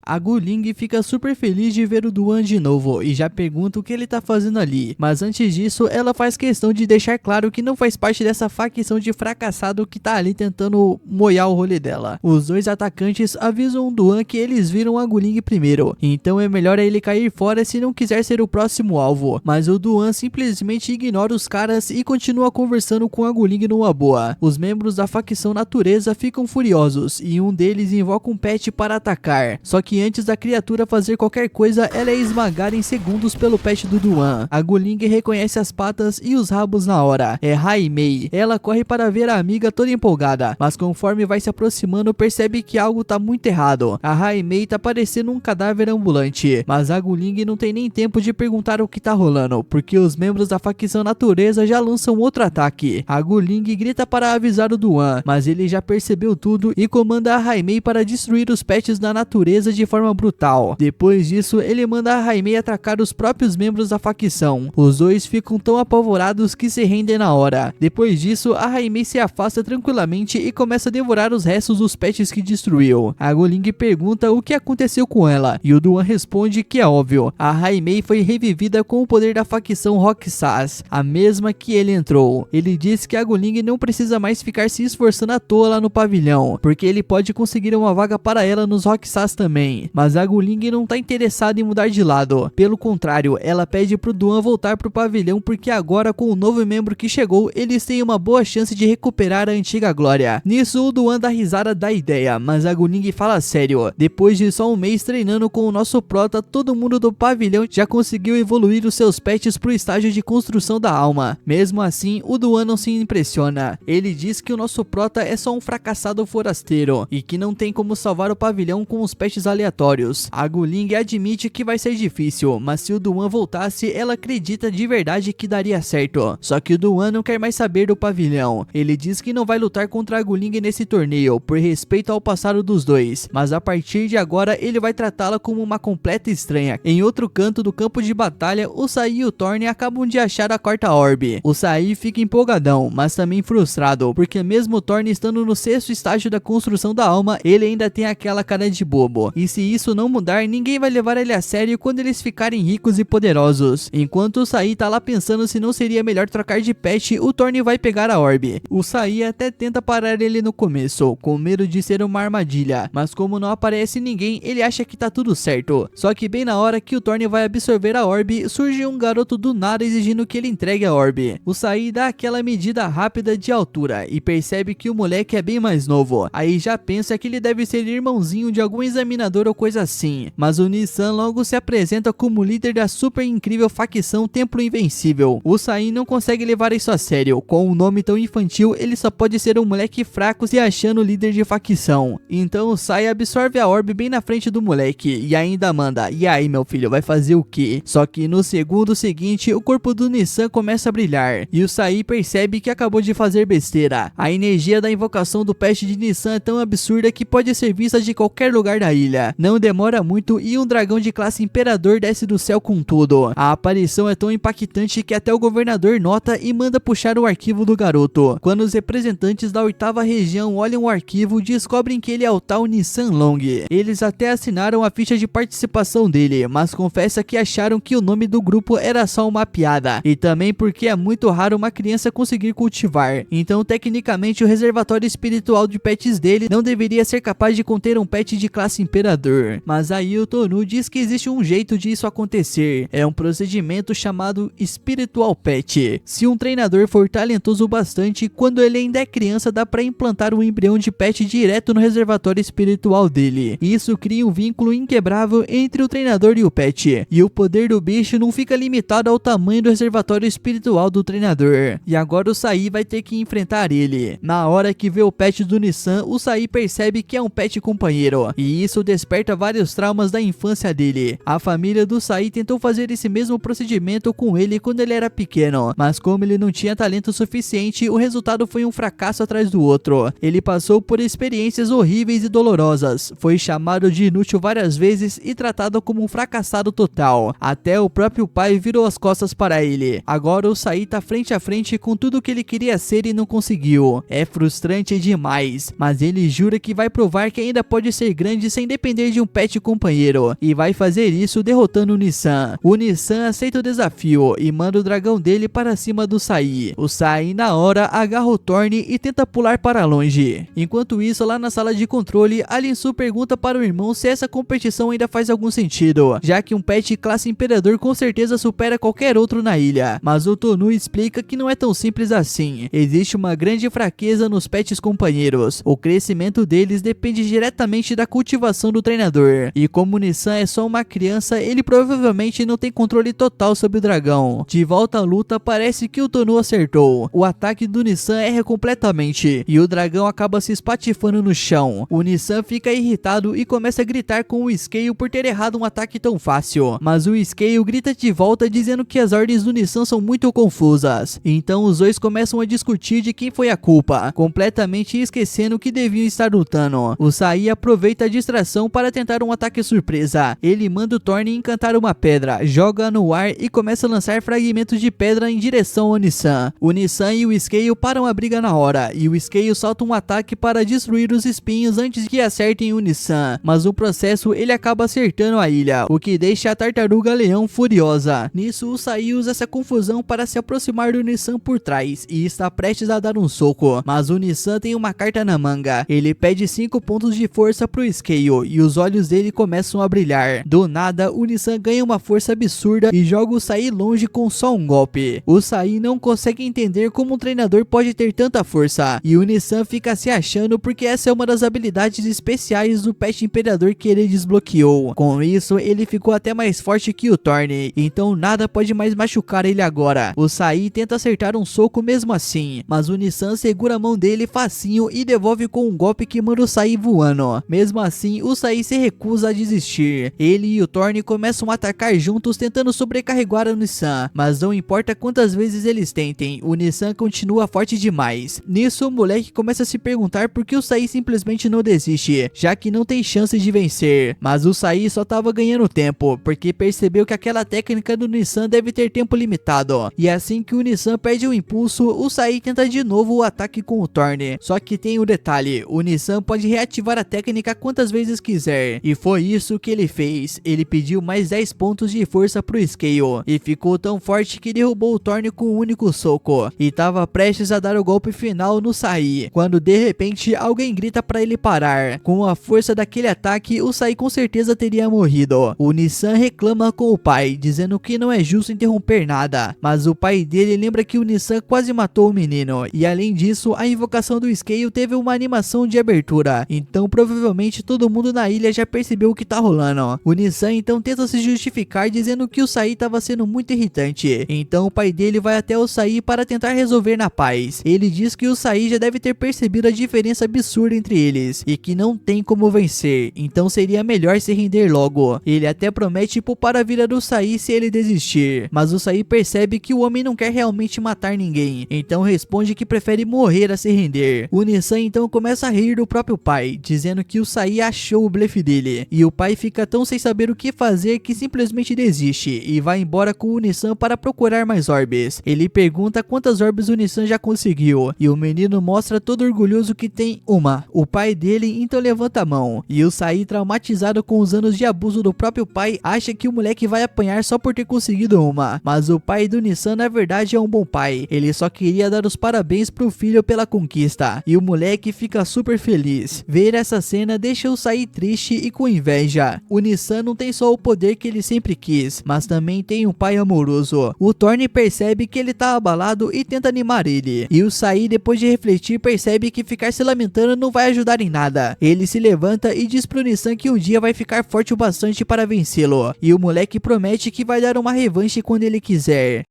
A Guling fica super feliz de ver o Duan de novo e já pergunta o que ele tá fazendo ali, mas antes disso ela faz questão de deixar claro que não faz parte dessa facção de fracassado que tá ali tentando moiar o rolê dela. Os dois atacantes avisam o Duan que eles viram a Guling primeiro, então é melhor ele cair fora se não quiser ser o próximo alvo, mas o Duan simplesmente ignora os caras e continua conversando com a Guling numa boa. Os membros da facção natureza ficam furiosos e um deles invoca um pet para atacar, só que antes da criatura fazer qualquer coisa, ela é esmagada em segundos pelo pet do Duan. A Guling reconhece as patas e os rabos na hora. É Haimei. Ela corre para ver a amiga toda empolgada, mas conforme vai se aproximando, percebe que algo tá muito errado. A Haimei tá parecendo um cadáver ambulante, mas a Guling não tem nem tempo de perguntar o que tá rolando, porque os membros da facção natureza já lançam outro ataque. A Guling grita para avisar o Duan, mas ele já percebeu tudo e comanda a Haimei para destruir os pets da natureza de forma brutal. Depois disso, ele manda a Haimei atacar os próprios membros da facção. Os dois ficam tão apavorados que se rendem na hora. Depois disso, a Haimei se afasta tranquilamente e começa a devorar os restos dos pets que destruiu. A Guling pergunta o que aconteceu com ela, e o Duan responde que é óbvio. A Haimei foi revivida com o poder da facção Roxas, a mesma que ele entrou. Ele diz que a Guling não precisa mais ficar se esforçando à toa lá no pavilhão, porque ele pode conseguir uma vaga para ela nos Roxas também. Mas a Guling não tá interessada em mudar de lado. Pelo contrário, ela pede pro Duan voltar pro pavilhão porque agora com o novo membro que chegou, eles têm uma boa chance de recuperar a antiga glória. Nisso, o Duan dá risada da ideia, mas a Guling fala sério. Depois de só um mês treinando com o nosso prota, todo mundo do pavilhão já conseguiu evoluir os seus pets pro estágio de construção da alma. Mesmo assim, o Duan não se impressiona. Ele diz que o nosso prota é só um fracassado forasteiro e que não tem como salvar o pavilhão com os pets aleatórios. A Guling admite que vai ser difícil, mas se o Duan voltasse, ela acredita de verdade que daria certo. Só que o Duan não quer mais saber do pavilhão. Ele diz que não vai lutar contra a Guling nesse torneio, por respeito ao passado dos dois, mas a partir de agora ele vai tratá-la como uma completa estranha. Em outro canto do campo de batalha, o Sai e o Thorne acabam de achar a quarta orbe. O Sai fica empolgadão, mas também frustrado, porque mesmo o Thorne estando no 6º estágio da construção da alma, ele ainda tem aquela cara de bobo. E se isso não mudar, ninguém vai levar ele a sério quando eles ficarem ricos e poderosos. Enquanto o Sai tá lá pensando se não seria melhor trocar de pet, o Thorne vai pegar a orbe. O Sai até tenta parar ele no começo, com medo de ser uma armadilha, mas como não aparece ninguém, ele acha que tá tudo certo. Só que bem na hora que o Thorne vai absorver a orbe, surge um garoto do nada exigindo que ele entregue a orbe. O Sai dá aquela medida rápida de altura e percebe que o moleque é bem mais novo. Aí já pensa que ele deve ser irmãozinho de algum examinador ou coisa assim, mas o Nissan logo se apresenta como líder da super incrível facção Templo Invencível. O Sai não consegue levar isso a sério, com um nome tão infantil ele só pode ser um moleque fraco se achando líder de facção. Então o Sai absorve a orbe bem na frente do moleque e ainda manda: e aí meu filho, vai fazer o que? Só que no segundo seguinte o corpo do Nissan começa a brilhar e o Sai percebe que acabou de fazer besteira. A energia da invocação do pet de Nissan é tão absurda que pode ser vista de qualquer lugar da ilha. Não demora muito e um dragão de classe imperador desce do céu com tudo. A aparição é tão impactante que até o governador nota e manda puxar o arquivo do garoto. Quando os representantes da 8ª região olham o arquivo, descobrem que ele é o tal Nissan Long. Eles até assinaram a ficha de participação dele, mas confessa que acharam que o nome do grupo era só uma piada, e também porque é muito raro uma criança conseguir cultivar. Então tecnicamente o reservatório espiritual de pets dele não deveria ser capaz de conter um pet de classe imperador. treinador. Mas aí o Tonu diz que existe um jeito de isso acontecer, é um procedimento chamado Spiritual Pet. Se um treinador for talentoso bastante, quando ele ainda é criança dá pra implantar um embrião de pet direto no reservatório espiritual dele. Isso cria um vínculo inquebrável entre o treinador e o pet, e o poder do bicho não fica limitado ao tamanho do reservatório espiritual do treinador. E agora o Sai vai ter que enfrentar ele. Na hora que vê o pet do Nissan, o Sai percebe que é um pet companheiro, e isso desperta vários traumas da infância dele. A família do Sai tentou fazer esse mesmo procedimento com ele quando ele era pequeno, mas como ele não tinha talento suficiente, o resultado foi um fracasso atrás do outro. Ele passou por experiências horríveis e dolorosas, foi chamado de inútil várias vezes e tratado como um fracassado total. Até o próprio pai virou as costas para ele. Agora o Sai tá frente a frente com tudo que ele queria ser e não conseguiu. É frustrante demais, mas ele jura que vai provar que ainda pode ser grande sem depender de um pet companheiro, e vai fazer isso derrotando o Nissan. O Nissan aceita o desafio e manda o dragão dele para cima do Sai. O Sai na hora agarra o Thorne e tenta pular para longe. Enquanto isso, lá na sala de controle, a Linsu pergunta para o irmão se essa competição ainda faz algum sentido, já que um pet classe imperador com certeza supera qualquer outro na ilha. Mas o Tonu explica que não é tão simples assim. Existe uma grande fraqueza nos pets companheiros. O crescimento deles depende diretamente da cultivação do treinador. E como o Nissan é só uma criança, ele provavelmente não tem controle total sobre o dragão. De volta à luta, parece que o Tonu acertou. O ataque do Nissan erra completamente e o dragão acaba se espatifando no chão. O Nissan fica irritado e começa a gritar com o Scale por ter errado um ataque tão fácil. Mas o Scale grita de volta dizendo que as ordens do Nissan são muito confusas. Então os dois começam a discutir de quem foi a culpa, completamente esquecendo que deviam estar lutando. O Sai aproveita a distração para tentar um ataque surpresa. Ele manda o Thorne encantar uma pedra, joga no ar e começa a lançar fragmentos de pedra em direção ao Nissan. O Nissan e o Scale param a briga na hora, e o Scale solta um ataque para destruir os espinhos antes que acertem o Nissan, mas no processo ele acaba acertando a ilha, o que deixa a tartaruga leão furiosa. Nisso o Sai usa essa confusão para se aproximar do Nissan por trás e está prestes a dar um soco, mas o Nissan tem uma carta na manga. Ele pede 5 pontos de força pro Scale e os olhos dele começam a brilhar. Do nada, o Nissan ganha uma força absurda e joga o Sai longe com só um golpe. O Sai não consegue entender como um treinador pode ter tanta força, e o Nissan fica se achando porque essa é uma das habilidades especiais do pet imperador que ele desbloqueou. Com isso, ele ficou até mais forte que o Thorne, então nada pode mais machucar ele agora. O Sai tenta acertar um soco mesmo assim, mas o Nissan segura a mão dele facinho e devolve com um golpe que manda o Sai voando. Mesmo assim, o Sai se recusa a desistir. Ele e o Thorne começam a atacar juntos tentando sobrecarregar o Nissan, mas não importa quantas vezes eles tentem, o Nissan continua forte demais. Nisso, o moleque começa a se perguntar por que o Sai simplesmente não desiste, já que não tem chance de vencer. Mas o Sai só tava ganhando tempo, porque percebeu que aquela técnica do Nissan deve ter tempo limitado. E assim que o Nissan perde o impulso, o Sai tenta de novo o ataque com o Thorne. Só que tem um detalhe, o Nissan pode reativar a técnica quantas vezes quiser. E foi isso que ele fez. Ele pediu mais 10 pontos de força pro Scale, e ficou tão forte que derrubou o Thorne com um único soco. E tava prestes a dar o golpe final no Sai, quando de repente alguém grita pra ele parar. Com a força daquele ataque, o Sai com certeza teria morrido. O Nissan reclama com o pai, dizendo que não é justo interromper nada, mas o pai dele lembra que o Nissan quase matou o menino, e além disso, a invocação do Scale teve uma animação de abertura, então provavelmente todo mundo na ilha já percebeu o que tá rolando. O Nissan então tenta se justificar dizendo que o Sai tava sendo muito irritante, então o pai dele vai até o Sai para tentar resolver na paz. Ele diz que o Sai já deve ter percebido a diferença absurda entre eles, e que não tem como vencer, então seria melhor se render logo. Ele até promete poupar a vida do Sai se ele desistir, mas o Sai percebe que o homem não quer realmente matar ninguém, então responde que prefere morrer a se render. O Nissan então começa a rir do próprio pai, dizendo que o Sai achou o blefe dele, e o pai fica tão sem saber o que fazer que simplesmente desiste e vai embora com o Nissan para procurar mais orbes. Ele pergunta quantas orbes o Nissan já conseguiu, e o menino mostra todo orgulhoso que tem uma. O pai dele então levanta a mão, e o Sai, traumatizado com os anos de abuso do próprio pai, acha que o moleque vai apanhar só por ter conseguido uma. Mas o pai do Nissan na verdade é um bom pai, ele só queria dar os parabéns pro filho pela conquista, e o moleque fica super feliz. Ver essa cena deixa o Sai triste triste e com inveja. O Nissan não tem só o poder que ele sempre quis, mas também tem um pai amoroso. O Thorne percebe que ele tá abalado e tenta animar ele. E o Sai, depois de refletir, percebe que ficar se lamentando não vai ajudar em nada. Ele se levanta e diz pro Nissan que um dia vai ficar forte o bastante para vencê-lo. E o moleque promete que vai dar uma revanche quando ele quiser.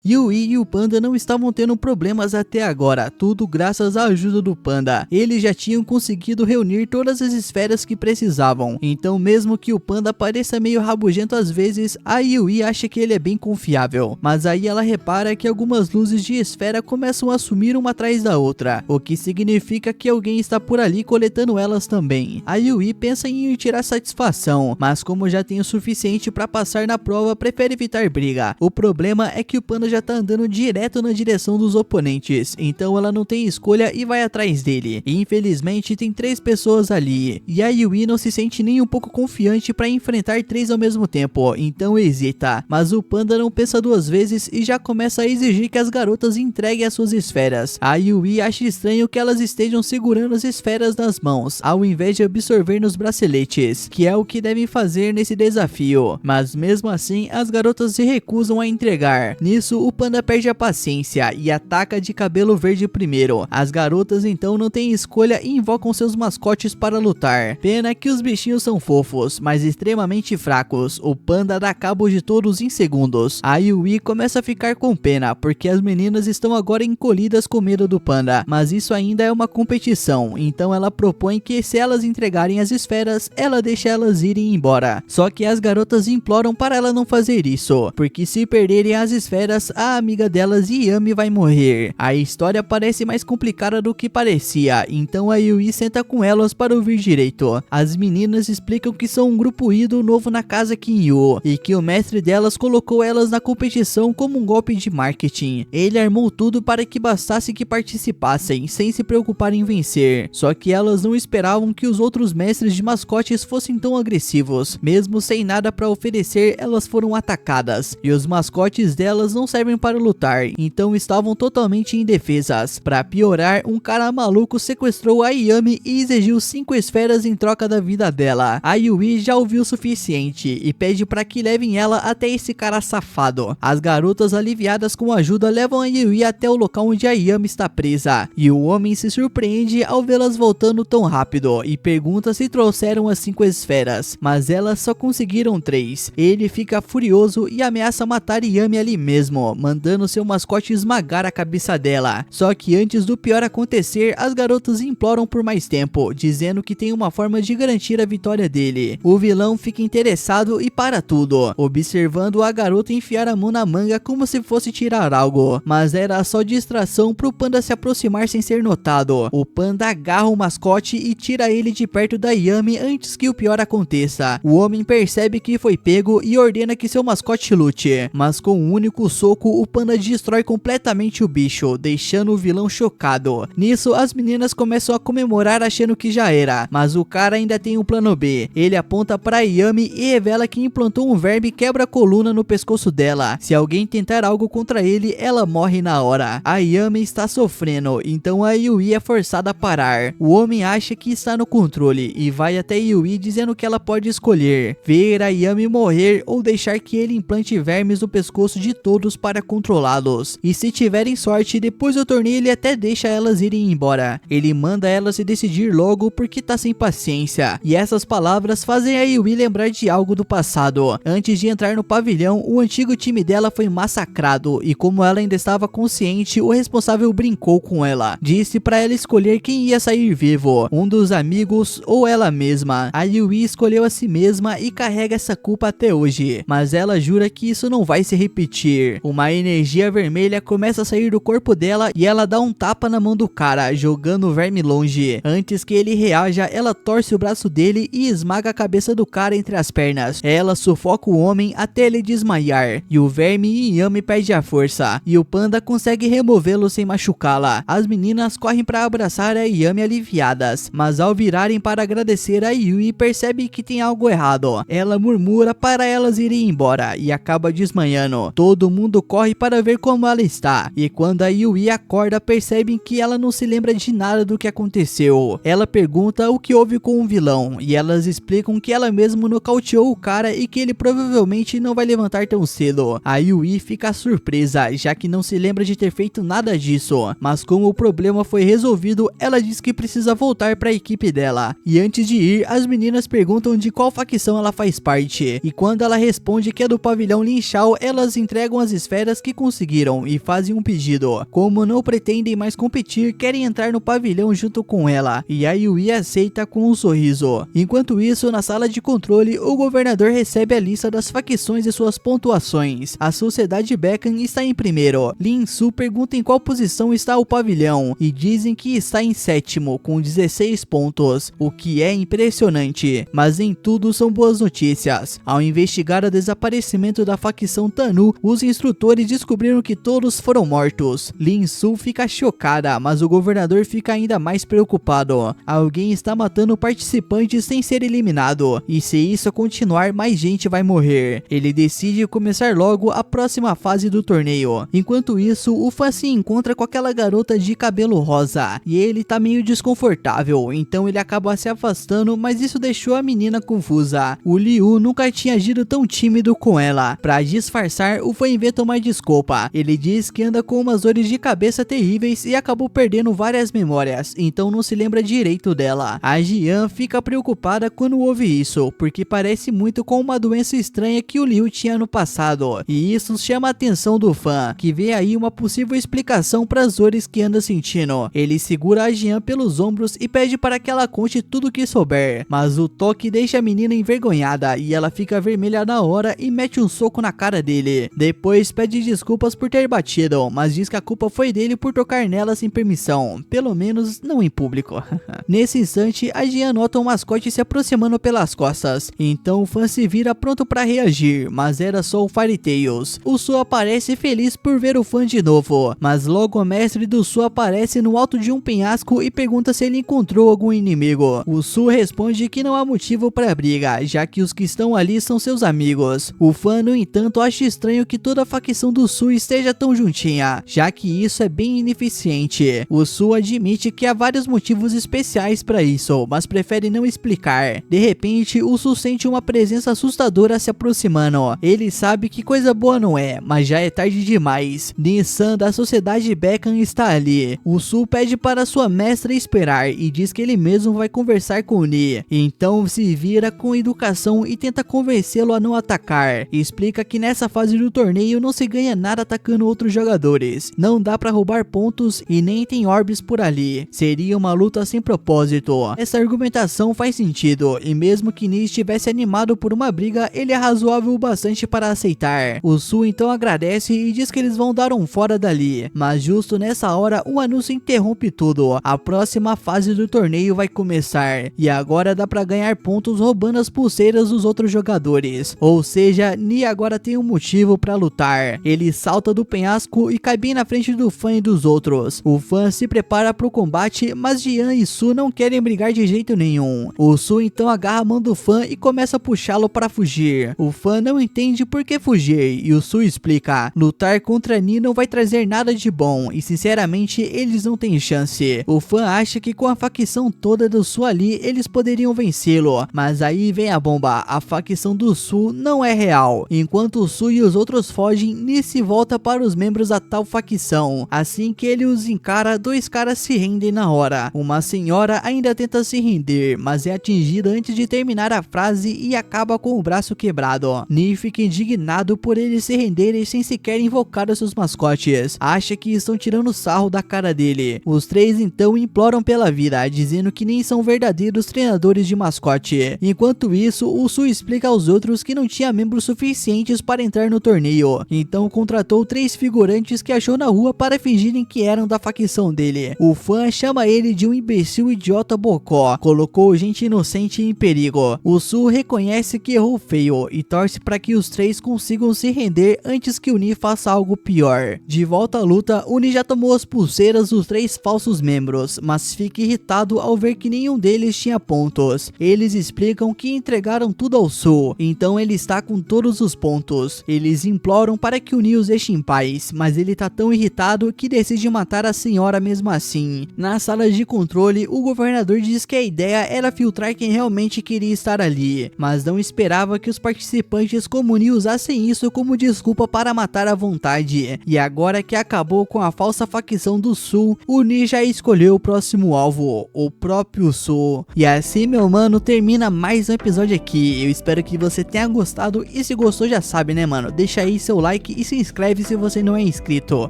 Yui e o Panda não estavam tendo problemas até agora, tudo graças à ajuda do Panda. Eles já tinham conseguido reunir todas as esferas que precisavam, então mesmo que o Panda pareça meio rabugento às vezes, a Yui acha que ele é bem confiável. Mas aí ela repara que algumas luzes de esfera começam a sumir uma atrás da outra, o que significa que alguém está por ali coletando elas também. A Yui pensa em ir tirar satisfação, mas como já tem o suficiente para passar na prova, prefere evitar briga. O problema é que o Panda já tá andando direto na direção dos oponentes, então ela não tem escolha e vai atrás dele. E, infelizmente tem 3 pessoas ali, e a Yui não se sente nem um pouco confiante para enfrentar 3 ao mesmo tempo, então hesita. Mas o Panda não pensa 2 vezes e já começa a exigir que as garotas entreguem as suas esferas. A Yui acha estranho que elas estejam segurando as esferas nas mãos, ao invés de absorver nos braceletes, que é o que devem fazer nesse desafio. Mas mesmo assim, as garotas se recusam a entregar. Nisso, o Panda perde a paciência e ataca de cabelo verde primeiro. As garotas então não têm escolha e invocam seus mascotes para lutar. Pena que os bichinhos são fofos, mas extremamente fracos. O Panda dá cabo de todos em segundos. A Yui começa a ficar com pena, porque as meninas estão agora encolhidas com medo do Panda. Mas isso ainda é uma competição, então ela propõe que se elas entregarem as esferas, ela deixa elas irem embora. Só que as garotas imploram para ela não fazer isso, porque se perderem as esferas, a amiga delas, Yami, vai morrer. A história parece mais complicada do que parecia, então a Yui senta com elas para ouvir direito. As meninas explicam que são um grupo ídolo novo na casa Kinyu, e que o mestre delas colocou elas na competição como um golpe de marketing. Ele armou tudo para que bastasse que participassem, sem se preocupar em vencer. Só que elas não esperavam que os outros mestres de mascotes fossem tão agressivos. Mesmo sem nada para oferecer, elas foram atacadas, e os mascotes delas não servem para lutar, então estavam totalmente indefesas. Para piorar, um cara maluco sequestrou a Yami e exigiu 5 esferas em troca da vida dela. A Yui já ouviu o suficiente e pede para que levem ela até esse cara safado. As garotas, aliviadas com a ajuda, levam a Yui até o local onde a Yami está presa, e o homem se surpreende ao vê-las voltando tão rápido e pergunta se trouxeram as 5 esferas, mas elas só conseguiram 3. Ele fica furioso e ameaça matar Yami ali mesmo, mandando seu mascote esmagar a cabeça dela. Só que antes do pior acontecer, as garotas imploram por mais tempo, dizendo que tem uma forma de garantir a vitória dele. O vilão fica interessado e para tudo, observando a garota enfiar a mão na manga como se fosse tirar algo, mas era só distração pro Panda se aproximar sem ser notado. O Panda agarra o mascote e tira ele de perto da Yami antes que o pior aconteça. O homem percebe que foi pego e ordena que seu mascote lute, mas com um único soco o Panda destrói completamente o bicho, deixando o vilão chocado. Nisso, as meninas começam a comemorar achando que já era, mas o cara ainda tem um plano B. Ele aponta para Yami e revela que implantou um verme quebra-coluna no pescoço dela. Se alguém tentar algo contra ele, ela morre na hora. A Yami está sofrendo, então a Yui é forçada a parar. O homem acha que está no controle e vai até Yui dizendo que ela pode escolher ver a Yami morrer ou deixar que ele implante vermes no pescoço de todos para controlá-los. E se tiverem sorte, depois do torneio ele até deixa elas irem embora. Ele manda elas se decidir logo porque tá sem paciência. E essas palavras fazem a Yui lembrar de algo do passado. Antes de entrar no pavilhão, o antigo time dela foi massacrado e como ela ainda estava consciente, o responsável brincou com ela. Disse para ela escolher quem ia sair vivo, um dos amigos ou ela mesma. A Yui escolheu a si mesma e carrega essa culpa até hoje, mas ela jura que isso não vai se repetir. Uma energia vermelha começa a sair do corpo dela e ela dá um tapa na mão do cara, jogando o verme longe. Antes que ele reaja, ela torce o braço dele e esmaga a cabeça do cara entre as pernas. Ela sufoca o homem até ele desmaiar, e o verme Yami perde a força, e o Panda consegue removê-lo sem machucá-la. As meninas correm para abraçar a Yami aliviadas, mas ao virarem para agradecer a Yui, percebe que tem algo errado. Ela murmura para elas irem embora e acaba desmanhando. Todo mundo corre para ver como ela está, e quando a Yui acorda percebem que ela não se lembra de nada do que aconteceu. Ela pergunta o que houve com o vilão, e elas explicam que ela mesmo nocauteou o cara e que ele provavelmente não vai levantar tão cedo. A Yui fica surpresa, já que não se lembra de ter feito nada disso, mas como o problema foi resolvido, ela diz que precisa voltar para a equipe dela. E antes de ir, as meninas perguntam de qual facção ela faz parte, e quando ela responde que é do pavilhão Lin Shao, elas entregam as esferas que conseguiram e fazem um pedido. Como não pretendem mais competir, querem entrar no pavilhão junto com ela, e a Yui aceita com um sorriso. Enquanto isso, na sala de controle, o governador recebe a lista das facções e suas pontuações. A Sociedade Bekan está em primeiro. Lin Su pergunta em qual posição está o pavilhão, e dizem que está em sétimo, com 16 pontos, o que é impressionante. Mas em tudo são boas notícias. Ao investigar o desaparecimento da facção Tanu, os instrutores descobriram que todos foram mortos. Lin Su fica chocada, mas o governador fica ainda mais preocupado. Alguém está matando participantes sem ser eliminado, e se isso continuar, mais gente vai morrer. Ele decide começar logo a próxima fase do torneio. Enquanto isso, o Fan se encontra com aquela garota de cabelo rosa, e ele tá meio desconfortável, então ele acaba se afastando, mas isso deixou a menina confusa. O Liu nunca tinha agido tão tímido com ela. Pra disfarçar, o Fan inventa uma desculpa. Ele diz que anda com umas dores de cabeça terríveis e acabou perdendo várias memórias, então não se lembra direito dela. A Jian fica preocupada quando ouve isso, porque parece muito com uma doença estranha que o Liu tinha no passado, e isso chama a atenção do Fan, que vê aí uma possível explicação para as dores que anda sentindo. Ele segura a Jian pelos ombros e pede para que ela conte tudo o que souber, mas o toque deixa a menina envergonhada e ela fica vermelha na hora e mete um soco na cara dele. Depois pede desculpas por ter batido, mas diz que a culpa foi dele por tocar nela sem permissão, pelo menos não em público. Nesse instante, a Jian nota um mascote se aproximando pelas costas, então o Fan se vira pronto para reagir, mas era só o Fairy Tails. O Su aparece feliz por ver o Fan de novo, mas logo o mestre do Su aparece no alto de um penhasco e pergunta se ele encontrou algum inimigo. O Su responde que não há motivo para briga, já que os que estão ali são seus amigos. O Fan, no entanto, acha estranho que toda a facção do Su esteja tão juntinha, já que isso é bem ineficiente. O Su admite que há vários motivos especiais para isso, mas prefere não explicar. De repente, o Su sente uma presença assustadora se aproximando. Ele sabe que coisa boa não é, mas já é tarde demais. Nissan da Sociedade Bekan está ali. O Su pede para sua mestra esperar e diz que ele mesmo vai conversar com o Ni. Então se vira com educação e tenta convencê-lo a não atacar. Explica que nessa fase do torneio não se ganha nada atacando outros jogadores. Não dá para roubar pontos e nem tem orbes por ali. Seria uma luta sem propósito. Essa argumentação faz sentido, e mesmo que Ni estivesse animado por uma briga, ele é razoável o bastante para aceitar. O Su então agradece e diz que eles vão dar um fora dali, mas justo nessa hora um anúncio interrompe tudo. A próxima fase do torneio vai começar, e agora dá para ganhar pontos roubando as pulseiras dos outros jogadores. Ou seja, Ni agora tem um motivo para lutar. Ele salta do penhasco e cai bem na frente do Fan e dos outros. O Fan se prepara para o combate, mas Jian e Su não querem brigar de jeito nenhum. O Su então agarra a mão do Fan e começa a puxá-lo para fugir. O Fan não entende por que fugir, e o Su explica: lutar contra Ni não vai trazer nada de bom, e sinceramente eles não têm chance. O Fan acha que com a facção toda do Su ali, eles poderiam vencê-lo, mas aí vem a bomba: a facção do Su não é real. Enquanto o Su e os outros fogem, Ni se volta para os membros da tal facção. Assim que ele os encara, dois caras se rendem na hora. Uma senhora ainda tenta se render, mas é atingida antes de terminar a frase e acaba com o braço quebrado. Ni fica indignado por eles se renderem sem sequer invocar os seus mascotes. Acha que estão tirando sarro da cara dele. Os três então imploram pela vida, dizendo que nem são verdadeiros treinadores de mascote. Enquanto isso, o Su explica aos outros que não tinha membros suficientes para entrar no torneio, então contratou 3 figurantes que achou na rua para fingirem que eram da facção dele. O Fan chama ele de um imbecil idiota bocó, colocou gente inocente em perigo. O Su reconhece que errou feio e torce para que os 3 consigam se render antes que o Ni faça algo pior. De volta à luta, o Ni já tomou as pulseiras dos 3 falsos membros, mas fica irritado ao ver que nenhum deles tinha pontos. Eles explicam que entregaram tudo ao Su, então ele está com todos os pontos. Eles imploram para para que o Neil os deixe em paz, mas ele tá tão irritado que decide matar a senhora mesmo assim. Na sala de controle, o governador diz que a ideia era filtrar quem realmente queria estar ali, mas não esperava que os participantes como o Neil usassem isso como desculpa para matar à vontade. E agora que acabou com a falsa facção do Sul, o Neil já escolheu o próximo alvo, o próprio Sul. E assim, meu mano, termina mais um episódio aqui. Eu espero que você tenha gostado e se gostou já sabe, né, mano? Deixa aí seu like e se inscreve se você não é inscrito.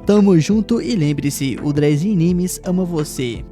Tamo junto e lembre-se, o Drezinho Nimes ama você.